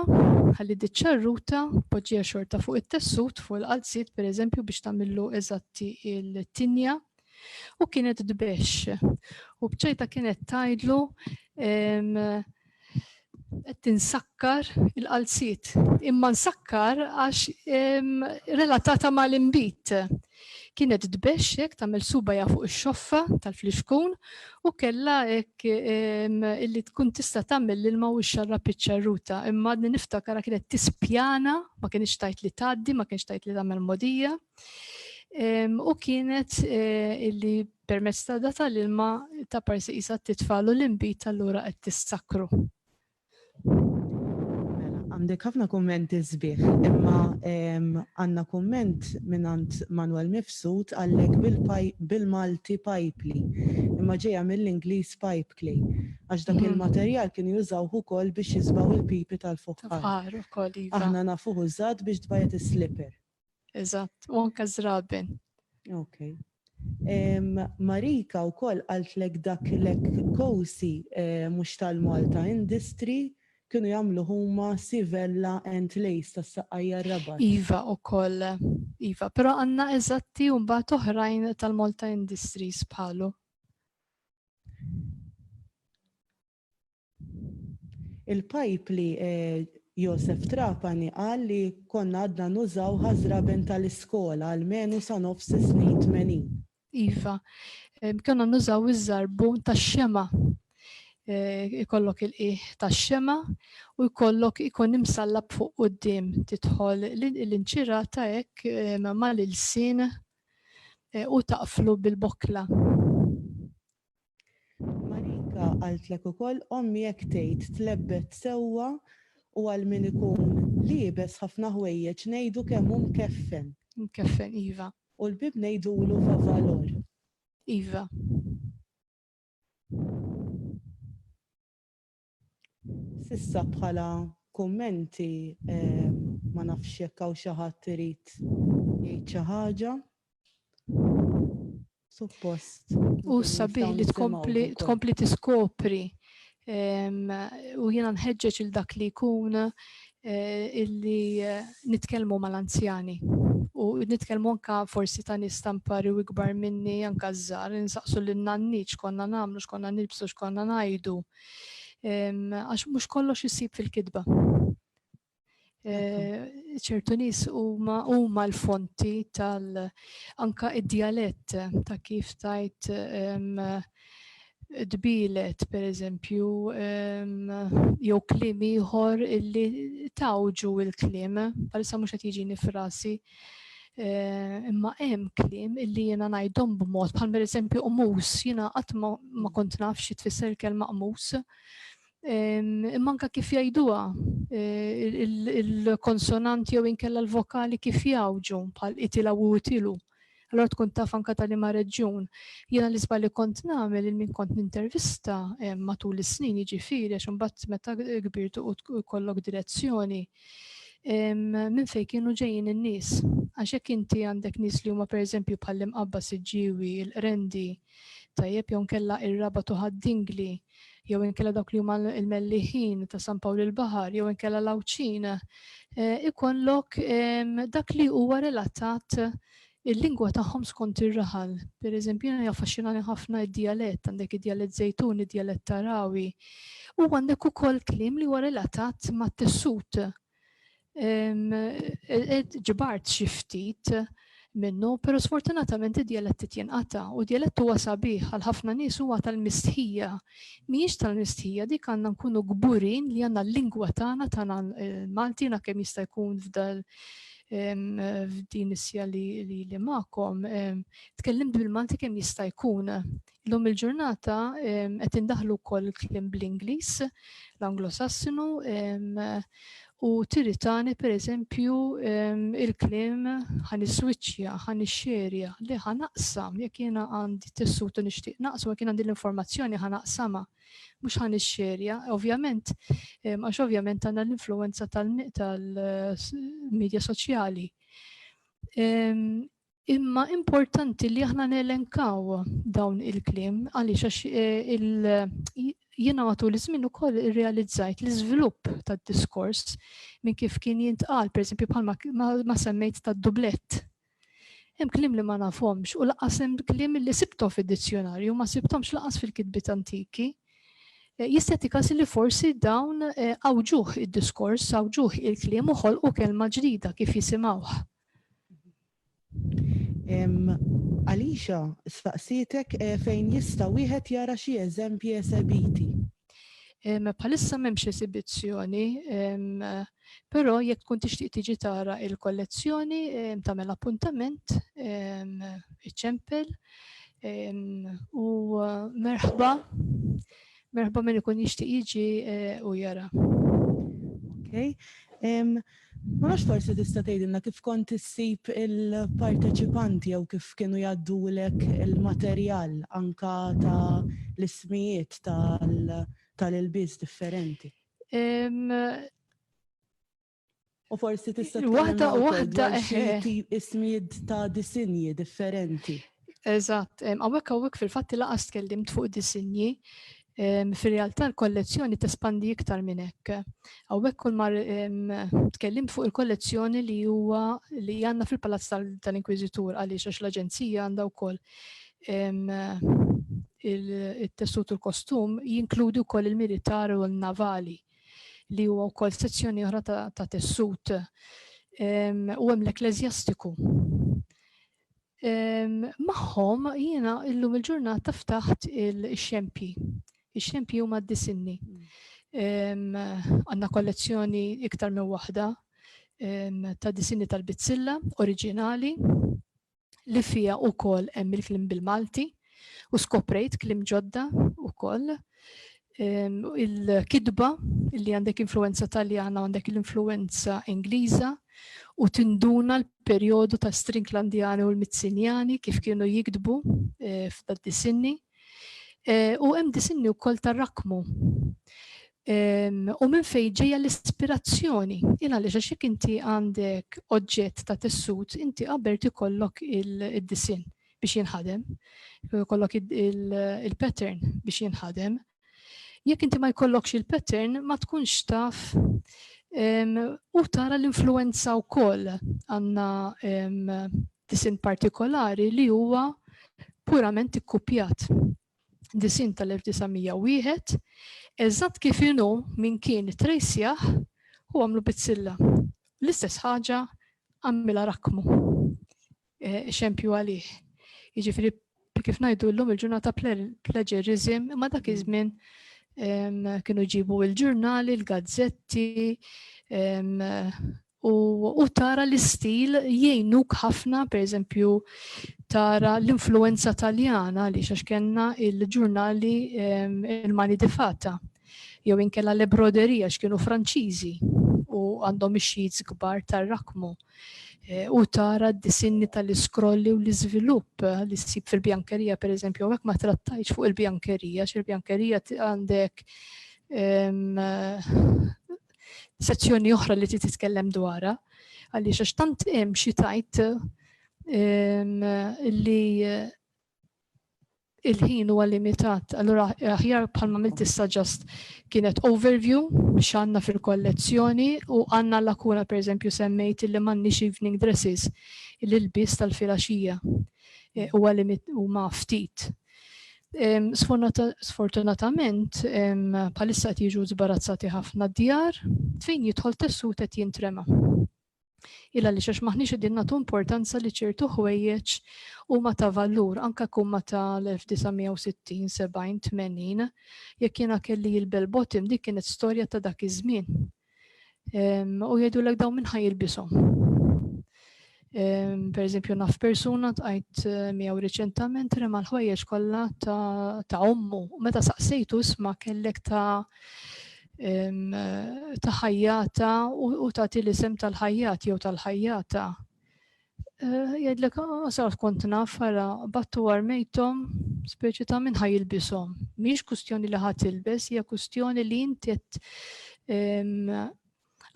S2: ħalli diċ-ċarruta poġġiha xorta fuq it-tessut fuq il-qalziet pereżempju biex tagħmillu eżatti il-tinja u kienet tbex. U bċejta kienet tgħidlu qed tinsakkar il-qalziet. Imma nsakkar għax relatata mal-inbit. kienet tbexxek tagħmel subajja fuq ix-xoffa tal-fliexkun u kellha hekk illi tkun tista' tagħmel l-ilma u xxarrab iċ-ċarruta. Imma għadni niftakar kienet tispjana, ma kienx tajt li tgħaddi, ma kienx tajt li tagħmel modija. U kienet illi permezz ta' data l-ilma ta' parsi qisha titfalu l-imbit allura qed tissakru.
S1: Għandek ħafna kummenti sbieħ, imma għandna kumment minant Manuel Mifsud għallek bil-Malti pipely, imma ġejja mill-Ingliż pipe clay, għax dak il-materjal kien jużaw ukoll biex jisbaw il-pipi tal-fuqħar. Aħna nafuh użat biex tbajjed is-slipper.
S2: Eżatt, u anke żraben.
S1: Okay. Marika wkoll qaltlek dak lek kosi mhux tal-Malta Industry kienu jagħmlu huma Sivella and Lace tas-Saqqajja Rabat.
S2: Iva wkoll, Iva, però għandna eżatti u mbagħad oħrajn tal-Malta Industries bħalu.
S1: Il-pipely Josef Trapani qal li konna għadna nużaw ħażraben tal-iskola għalmenu sa nofs snin 80.
S2: Iva, konna nużaw iż-żarbu tax-xema. Ikollok il-qiegħ tax-xema u jkollok ikun imsallab fuq quddiem tidħol l-inċirata hekk mal-ilsien u taqflu bil-bokla.
S1: Marika qaltlek ukoll ommi jekk tgħid tlebbet sewwa u għal min ikun liebes ħafna ħwejjeġ ngħidu kemm hu mkeffen.
S2: Mkeffen, Iva.
S1: U l-bib ngħidulu favalor.
S2: Iva.
S1: Sissa bħala kummenti ma nafx jekk hawn xi ħadd irid jgħid xi ħaġa. Suppost.
S2: U sabiħ li tkompli tiskopri. U jiena nħeġġeġ il dak li jkun illi nitkellmu mal-anzjani u nitkellmu anka forsi ta' nies tampari u ikbar minni anka żgħar insaqsu lin-nanni x'konna nagħmlu, x'konna nilbsu, x'konna ngħidu. Għax mhux kollox isib fil-kitba. ċertu nies huma l-fonti anka id-dialett ta' kif tajt dbilet, per eżempju, jew kliem ieħor illi tawġu il-kliem, bħalissa mhux qed jiġini f'rasi, imma hemm kliem illi jiena ngħidhom b'mod bħal pereżempju qmus, jiena qatt ma kont naf xi tfisser il-kelma qmus, imma anke kif jgħiduha il-konsonanti jew inkella l-vokali kif jawġu bħal itila u itilu. Allora tkun taf anka tal-ima reġjun. Jiena l-isba li kont nagħmel il-min kont nintervista matul is-snin jiġifieri għax imbagħad meta kbirtu u jkollok direzzjoni. Minn fejn kienu ġejjin in-nies. Għax hekk inti għandek nies li huma pereżempju bħall-imqabba Siġġiewi, il-Qrendi, tajjeb jew nkella ir-Rabat u Ħaddingli, jew inkella dawk li huma il-Melliħin ta' San Pawl il-Baħar, jew inkella Lawċin, ikollok dak li huwa relatat il-lingwa tagħhom skont ir-raħal. Pereżempju jiena jaffaxxinani ħafna d-dialett, għandek id-dialett Żejtun, id-dialett Tarawi. U għandek ukoll kliem li huwa relatat mat-tessut. Ġbart xi ftit minnu, però sfortunatament id-dialett jinqata' u d-dialett huwa sabiħ għal ħafna nies huwa tal-mistħija. Mhijiex tal-mistħija dik għandna nkunu gburin li għandna l-lingwa tagħna Maltina kemm jista' jkun f'din is-sija li magħkom. Tkellimt bil-Malti kemm jista' jkun. Illum il-ġurnata qed indaħħlu wkoll kliem bl-Ingliż, l-Anglosassinu, u tiritani pereżempju il-kliem ħaniswiċċja, ħanixxerja, li ħanaqsam jekk jiena għandi tessut u nixtieq naqsam jekk jien għandi l-informazzjoni ħanaqsamha. Mhux ħanixxerja, ovvjament, għax ovvjament għandna l-influenza tal-medja soċjali. Imma importanti li aħna nelenkaw dawn il-kliem għaliex għax jiena matul iż-żmien ukoll irrealizzajt l-iżvilupp tad-diskors minn kif kien jintqal, pereżempju bħalma semmejt tad-dublett. Hemm kliem li ma nafhomx u laqas hemm kliem li sibthom fid-dizzjonarju ma sibthomx laqas fil-kitbiet antiki. Jista' tikas li forsi dawn awġuh id-diskors, awġuh il-kliem u ħolqu kelma ġdida kif jisimgħuh.
S1: Alicia, staqsitek fejn jista' wieħed jara xi eżempji esebiti.
S2: Bħalissa m'hemmx esibizzjoni, però jekk tkun tixtieq tiġi tara il-kollezzjoni tagħmel appuntament iċċempel u merħba min ikun jixtieq jiġi u jara.
S1: Okay. Ma nafx forsi tista' tgħidilna kif kont issib il-parteċipanti jew kif kienu jgħaddulek il-materjal anka ta' l-ismijiet tal-ilbies differenti. U forsi tista'
S2: waħda
S1: ismijiet ta' disinji differenti.
S2: Eżatt, hawnhekk fil-fatt laqas tkellimt fuq disinji. Fir-realtà l-kollezzjoni tespandi iktar minn hekk. Hawnhekk kull mar tkellimt fuq il-kollezzjoni li għandna fil-Palazz tal-Inkwiżitur għaliex għax l-Aġenzija għandha wkoll il-tessut u l-kostum jinkludi wkoll il-militar u l-navali li huwa wkoll sezzjoni oħra ta' tessut u hemm l-ekleżjastiku. Magħhom jiena illum il-ġurnata ftaħt il-xempji. Ix-xempji huma d-disinni. Għandna kollezzjoni iktar minn waħda ta' disinni tal-bizzilla oriġinali li fija wkoll hemm il-klim bil-Malti u skoprejt klim ġodda wkoll. Il-kidba li għandek influenza Taljana għandek l-influenza Ingliża u tinduna l-perjodu ta' Strinklandjani u l-Mitzinjani kif kienu jikdbu f'dad-disinni. U hemm disinni wkoll tar-rakmu. U minn fejn ġejja l-ispirazzjoni. Għaliex għax jekk inti għandek oġġett ta' tessut, inti qabel ikollok id-disin biex jinħadem, ikollok il-pattern biex jinħadem. Jekk inti ma jkollokx il-pattern, ma tkunx taf u tara l-influenza wkoll għandna disin partikolari li huwa purament ikkupjat. Disin tal-1901, eżatt kif inhu min kien trejsjaħ u għamlu bizzilla. L-istess ħaġa għamilha rakmu. Xempju għalih. Jiġifieri kif ngħidu llum il-ġurnata plagiarism, imma dak iż-żmien kienu jġibu il-ġurnali, il-gazzetti u tara l-istil jgħinuk ħafna, pereżempju tara l-influenza Taljana li għax kellna il-ġurnali il-Mani di Fata jew inkella l-ebroderija x'kienu Franċiżi u għandhom ix-xhieds kbar tar-rakmu. U tara d-disinni tal-iskrolli u l-iżvilupp li ssib fil-bjankerija pereżempju hekk ma trattajtx fuq il-bjankerija, x'il-bjankerija għandek sezzjoni oħra li titkellem dwarha għaliex għax tant hemm xi tajt li il-ħin huwa limitat. Allura aħjar bħalma milt issa ġast kienet overview x'għandna fil-kollezzjoni u għandna lakuna pereżempju semmejt li m'għandniex evening dresses il-ilbies tal-filgħaxija huma ftit. Sfortunatament bħalissa qed jiġu żbarazzati ħafna djar fejn jidħol tessut qed jintrema. Illa li xax maħniex qegħdin nagħtu importanza li ċertu ħwejjeġ huma ta' valur anke huma ta' l-1960, 70, 80 jekk jiena kelli jilbel bottom dik kienet storja ta' dak iż-żmien. U jgħidulek dawn minn ħajjilbishom. Per naf persuna tqajt miegħu riċentament rema l-ħwejjeġ kollha ta' ommu. Meta saqsejtu isma' kellek ta' ħajjata u tagħti l-isem tal-ħajjat jew tal-ħajjata. Jgħidlek sar kont naf ara battu armejthom speċi ta' min ħajjilbishom. Mhix kwistjoni li ħadd tilbes, hija kwistjoni li inti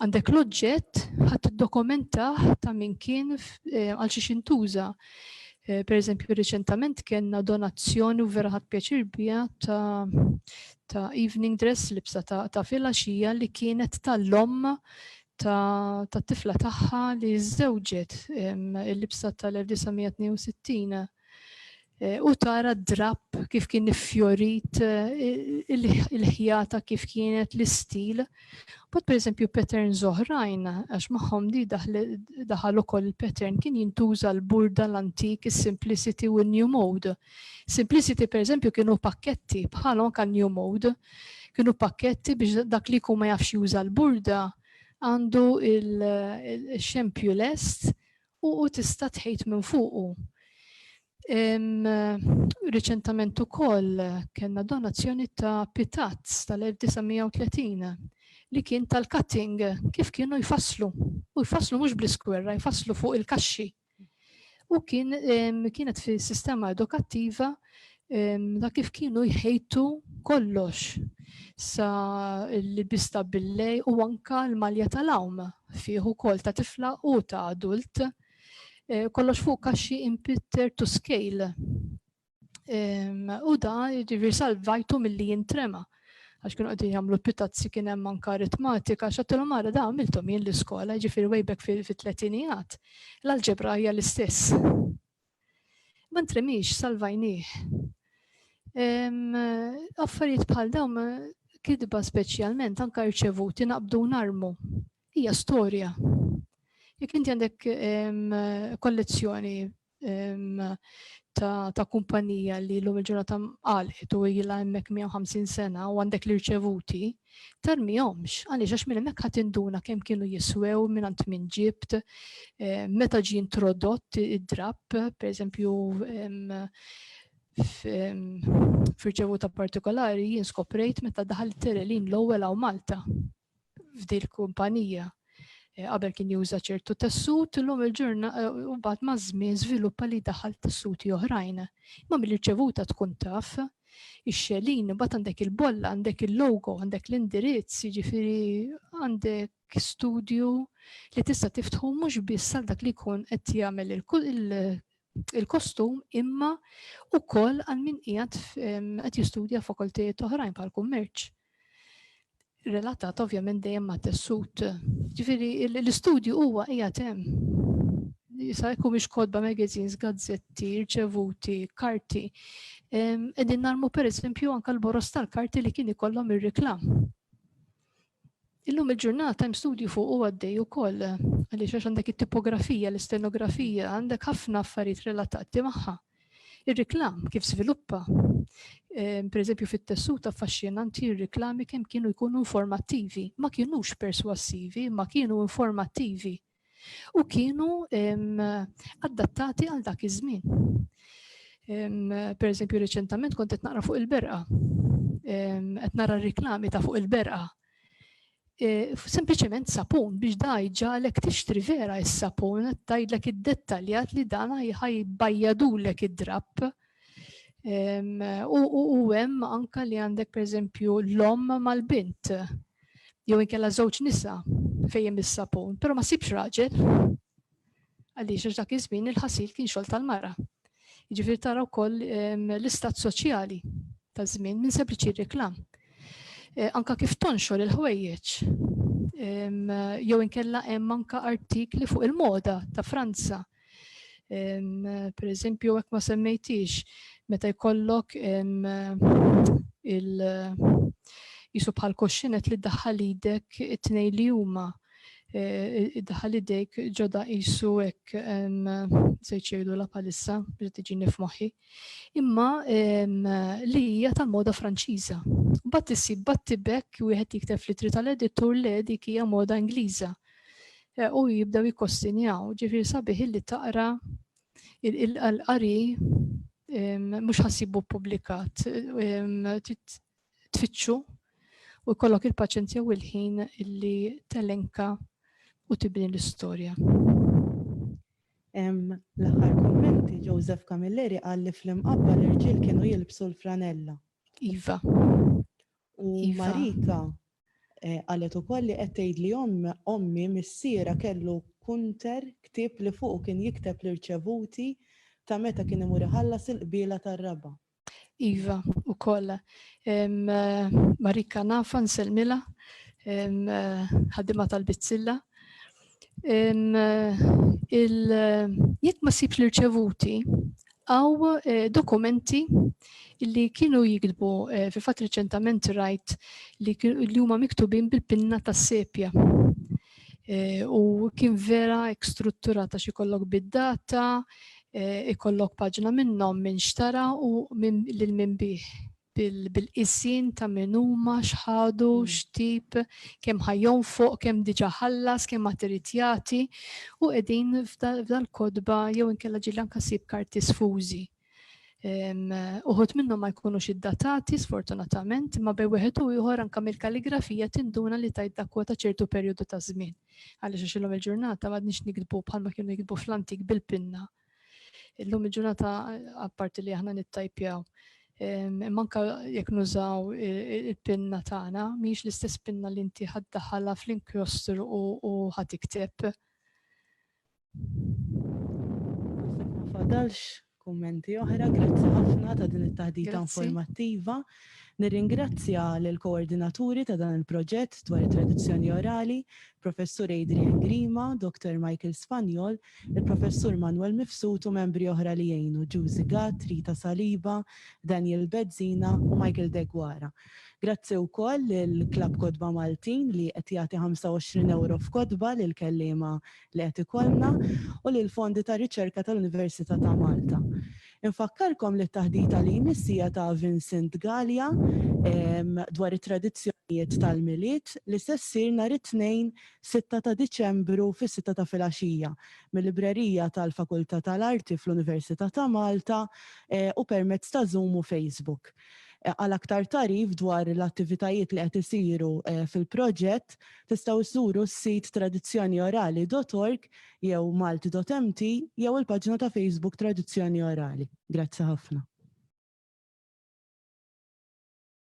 S2: għandek l-oġġett ħadd iddokumentah ta' min kien għal xi intuża. Pereżempju riċentament kellna donazzjoni u vera ħadd pjaċir biha ta' evening dress libsa ta' filgħaxija li kienet tal-omm ta' tifla tagħha li żewġet il-libsa tal-1962. u tara d-drab kif kien iffjorit il-ħjata kif kienet l-istil. But per eżempju patterns oħrajn, għax magħhom di daħal ukoll il-pattern kien jintuża l-burda l-antik, is-simplicity u n-new mode. Simplicity per eżempju kienu pakketti bħalhom kan new mode, kienu pakketti biex dak li jkun ma jafx juża l-burda għandu il-xempju lest u tista' tħejt minn fuqu. Reċentament ukoll kellna donazzjoni ta' pitazz tal-1930 li kien tal-cutting kif kienu jfasslu. U jfasslu mhux bl-iskwerra, jfasslu fuq il-kaxxi. U kienet fis-sistema edukattiva da kif kienu jħejtu kollox sa l-bista billej u anka l-malja tal-awm fih ukoll ta' tifla u ta' adult. Kollox fuq kaxxi impitter to scale. U da ġifieri salvajtu milli jintrema. Għax kienu qegħdin jagħmlu pitazzi kien hemm anke aritmatika, x'għattilhom ara da għamilthom jien l-iskola, ġifieri wejbek fit-tletinijat. L-alġebra hija l-istess. Ma ntremix, salvajnieh. Affarijiet bħal dawn kidba speċjalment anke rċevuti naqbdu narmu. Hija storja. Jekk inti għandek kollezzjoni ta' kumpanija li l-lum il-ġurnata qalet u ilha hemmhekk 150 sena u għandek l-irċevuti, tarmihomx għaliex għax minn hemmhekk ħadd induna kemm kienu jiswew mingħand min ġibt, meta ġie introdott id-drab, pereżempju f'irċevuta partikolari jien skoprejt meta daħal Terelin l-ewwel hawn Malta f'dil kumpanija. Qabel kien juża ċertu tessut, illum il-ġurnata u bagħad ma' żmien żviluppa li daħal tessuti oħrajn. Ma mill-irċevuta tkun taf, ix-xelin, bagħad għandek il-bolla, għandek il-logo, għandek l-indirizz, jiġifieri għandek studju li tista' tiftħu mhux biss għal dak li jkun qed jagħmel il-kostum imma wkoll għal min qiegħed qed jistudja fakultajiet oħrajn bħal kummerċ. Relatat ovvjament dejjem ma' tessut. Ġifieri l-istudju huwa qiegħed hemm. Jista' jkun mhix kodba magazines, gazzetti, riċevuti, karti. Qegħdin narmu pereżempju anke l-boros tal-karti li kien ikollhom ir-riklam. Illum il-ġurnata hemm studju fuq u għaddej ukoll għaliex għandek it-tipografija, l-istenografija, għandek ħafna affarijiet relatati magħha. Ir-riklam kif sviluppa. Per eżempju fit-tessut affaxxinanti ir-riklami kemm kienu jkunu informattivi, ma kienux perswassivi, ma kienu informattivi u kienu adattati għal dak iż-żmien. Per eżempju riċentament kont qed naqra fuq il-berqa, qed nara r-riklami ta' fuq il-berqa. Sempliċement sapun biex da jġalek tixtri vera is-sapun, tgħidlek id-dettaljat li dan ħajbajjadulek id-drab. U hemm anke li għandek pereżempju l-omm mal-bint jew inkella żewġ nisa fejn is-sapun, però ma sibx raġel għaliex dak iż-żmien il-ħasil kien xogħol tal-mara. Jiġifieri tara wkoll l-istat soċjali taż-żmien minn sempliċi riklam. Anke kif tonxol il-ħwejjeġ. Jew inkella hemm anke artikli fuq il-moda ta' Franza. Per eżempju hekk ma semmejtix meta jkollok jisu bħal koxxinet li ddaħħal idek it-tnejn li huma iddaħħal idejk ġoda qisu hekk se jgħidula bħalissa biex tiġini f'moħħi. Imma li hija tal-moda Franċiża. Mbagħad issib battibek wieħed jikteb fl-itri tal-editur li dik hija moda Ingliża. U jibdew jikkostinjaw, ġifieri sabiħ illi taqra il-qari mhux ħassibu ppubblikat, tfittxu u jkollok il-paċenzja u l-ħin illi telenka u tibni l-istorja.
S1: L-aħħar kummenti Joseph Camilleri qal li fl-imqabba l-irġiel kienu jilbsu l-franella.
S2: Iva.
S1: U Marika qalet ukoll li qed tgħid li ommi missiera kellu kunter ktieb li fuq kien jikteb l-irċevuti ta' meta kien imur iħallas il-qbiela tar-raba.
S2: Iva, ukoll. Marika nafa nselmilha, ħaddima tal-Bizzilla. Jekk ma sibx l-irċevuti, Għaw dokumenti li kienu jikdbu fi fatt reċentament rajt li huma miktubin bil-pinna tas sepja. U kien vera ekstrutturata xi kollok bid-data, ikollok paġna minnhom min xtara u lil min bih bil-qisin ta' min huma x'ħadu, x'tip, kemm ħajjon fuq, kemm diġà ħallas, kemm trid jagħti u qegħdin f'dal-kodba jew inkella ġieli anke ssib karti sfużi. Uħud minnhom ma jkunux iddatati sfortunatament, imma bej wieħed u ieħor anke mill-kalligrafija tinduna li tajt dakwa ta' ċertu perjodu ta' żmien. Għaliex illum il-ġurnata m'għadniex nikdbu bħalma kienu jikdbu fl-antik bil-pinna. Illum il-ġurnata apparti li aħna nittajpjaw. Manka jekk nużaw il-pinna tagħna, mhix l-istess pinna li inti ħaddaħħalha fl-inkjostru u ħatikteb.
S1: Ma fadalx kummenti oħra, grazzi ħafna ta' din it-taħdita informattiva. Nirringrazzja lill-koordinaturi ta' dan il-proġett dwar it-tradizzjoni orali, Professur Adrian Grima, Dr. Michael Spanjol, il-Professur Manuel Mifsut u membri oħra li jgħinu Giusy Gatt, Rita Saliba, Daniel Bezzina u Michael Degwara. Grazzi wkoll lill-Klabb Kodba Maltin li qed jagħti 25 euro f'kodba lil kelliema li qed ikollna u lill-fondi ta' riċerka tal-Università ta' Malta. Infakkarkom li t-taħdita li jmissija ta' Vincent Gallia dwar it-tradizzjonijiet tal-miliet li se ssir nhar it-tnejn 6 ta' Diċembru fis-6 ta' filgħaxija mill-Librerija tal-Fakultà tal-Arti fl-Università ta' Malta u permezz ta' Zoom u Facebook. Għal aktar tarif dwar l-attivitajiet li qed isiru fil-proġett tistgħu żuru s-sit tradizzjoniorali.org jew malti.mt jew il-paġna ta' Facebook Tradizzjoni Orali. Grazzi ħafna.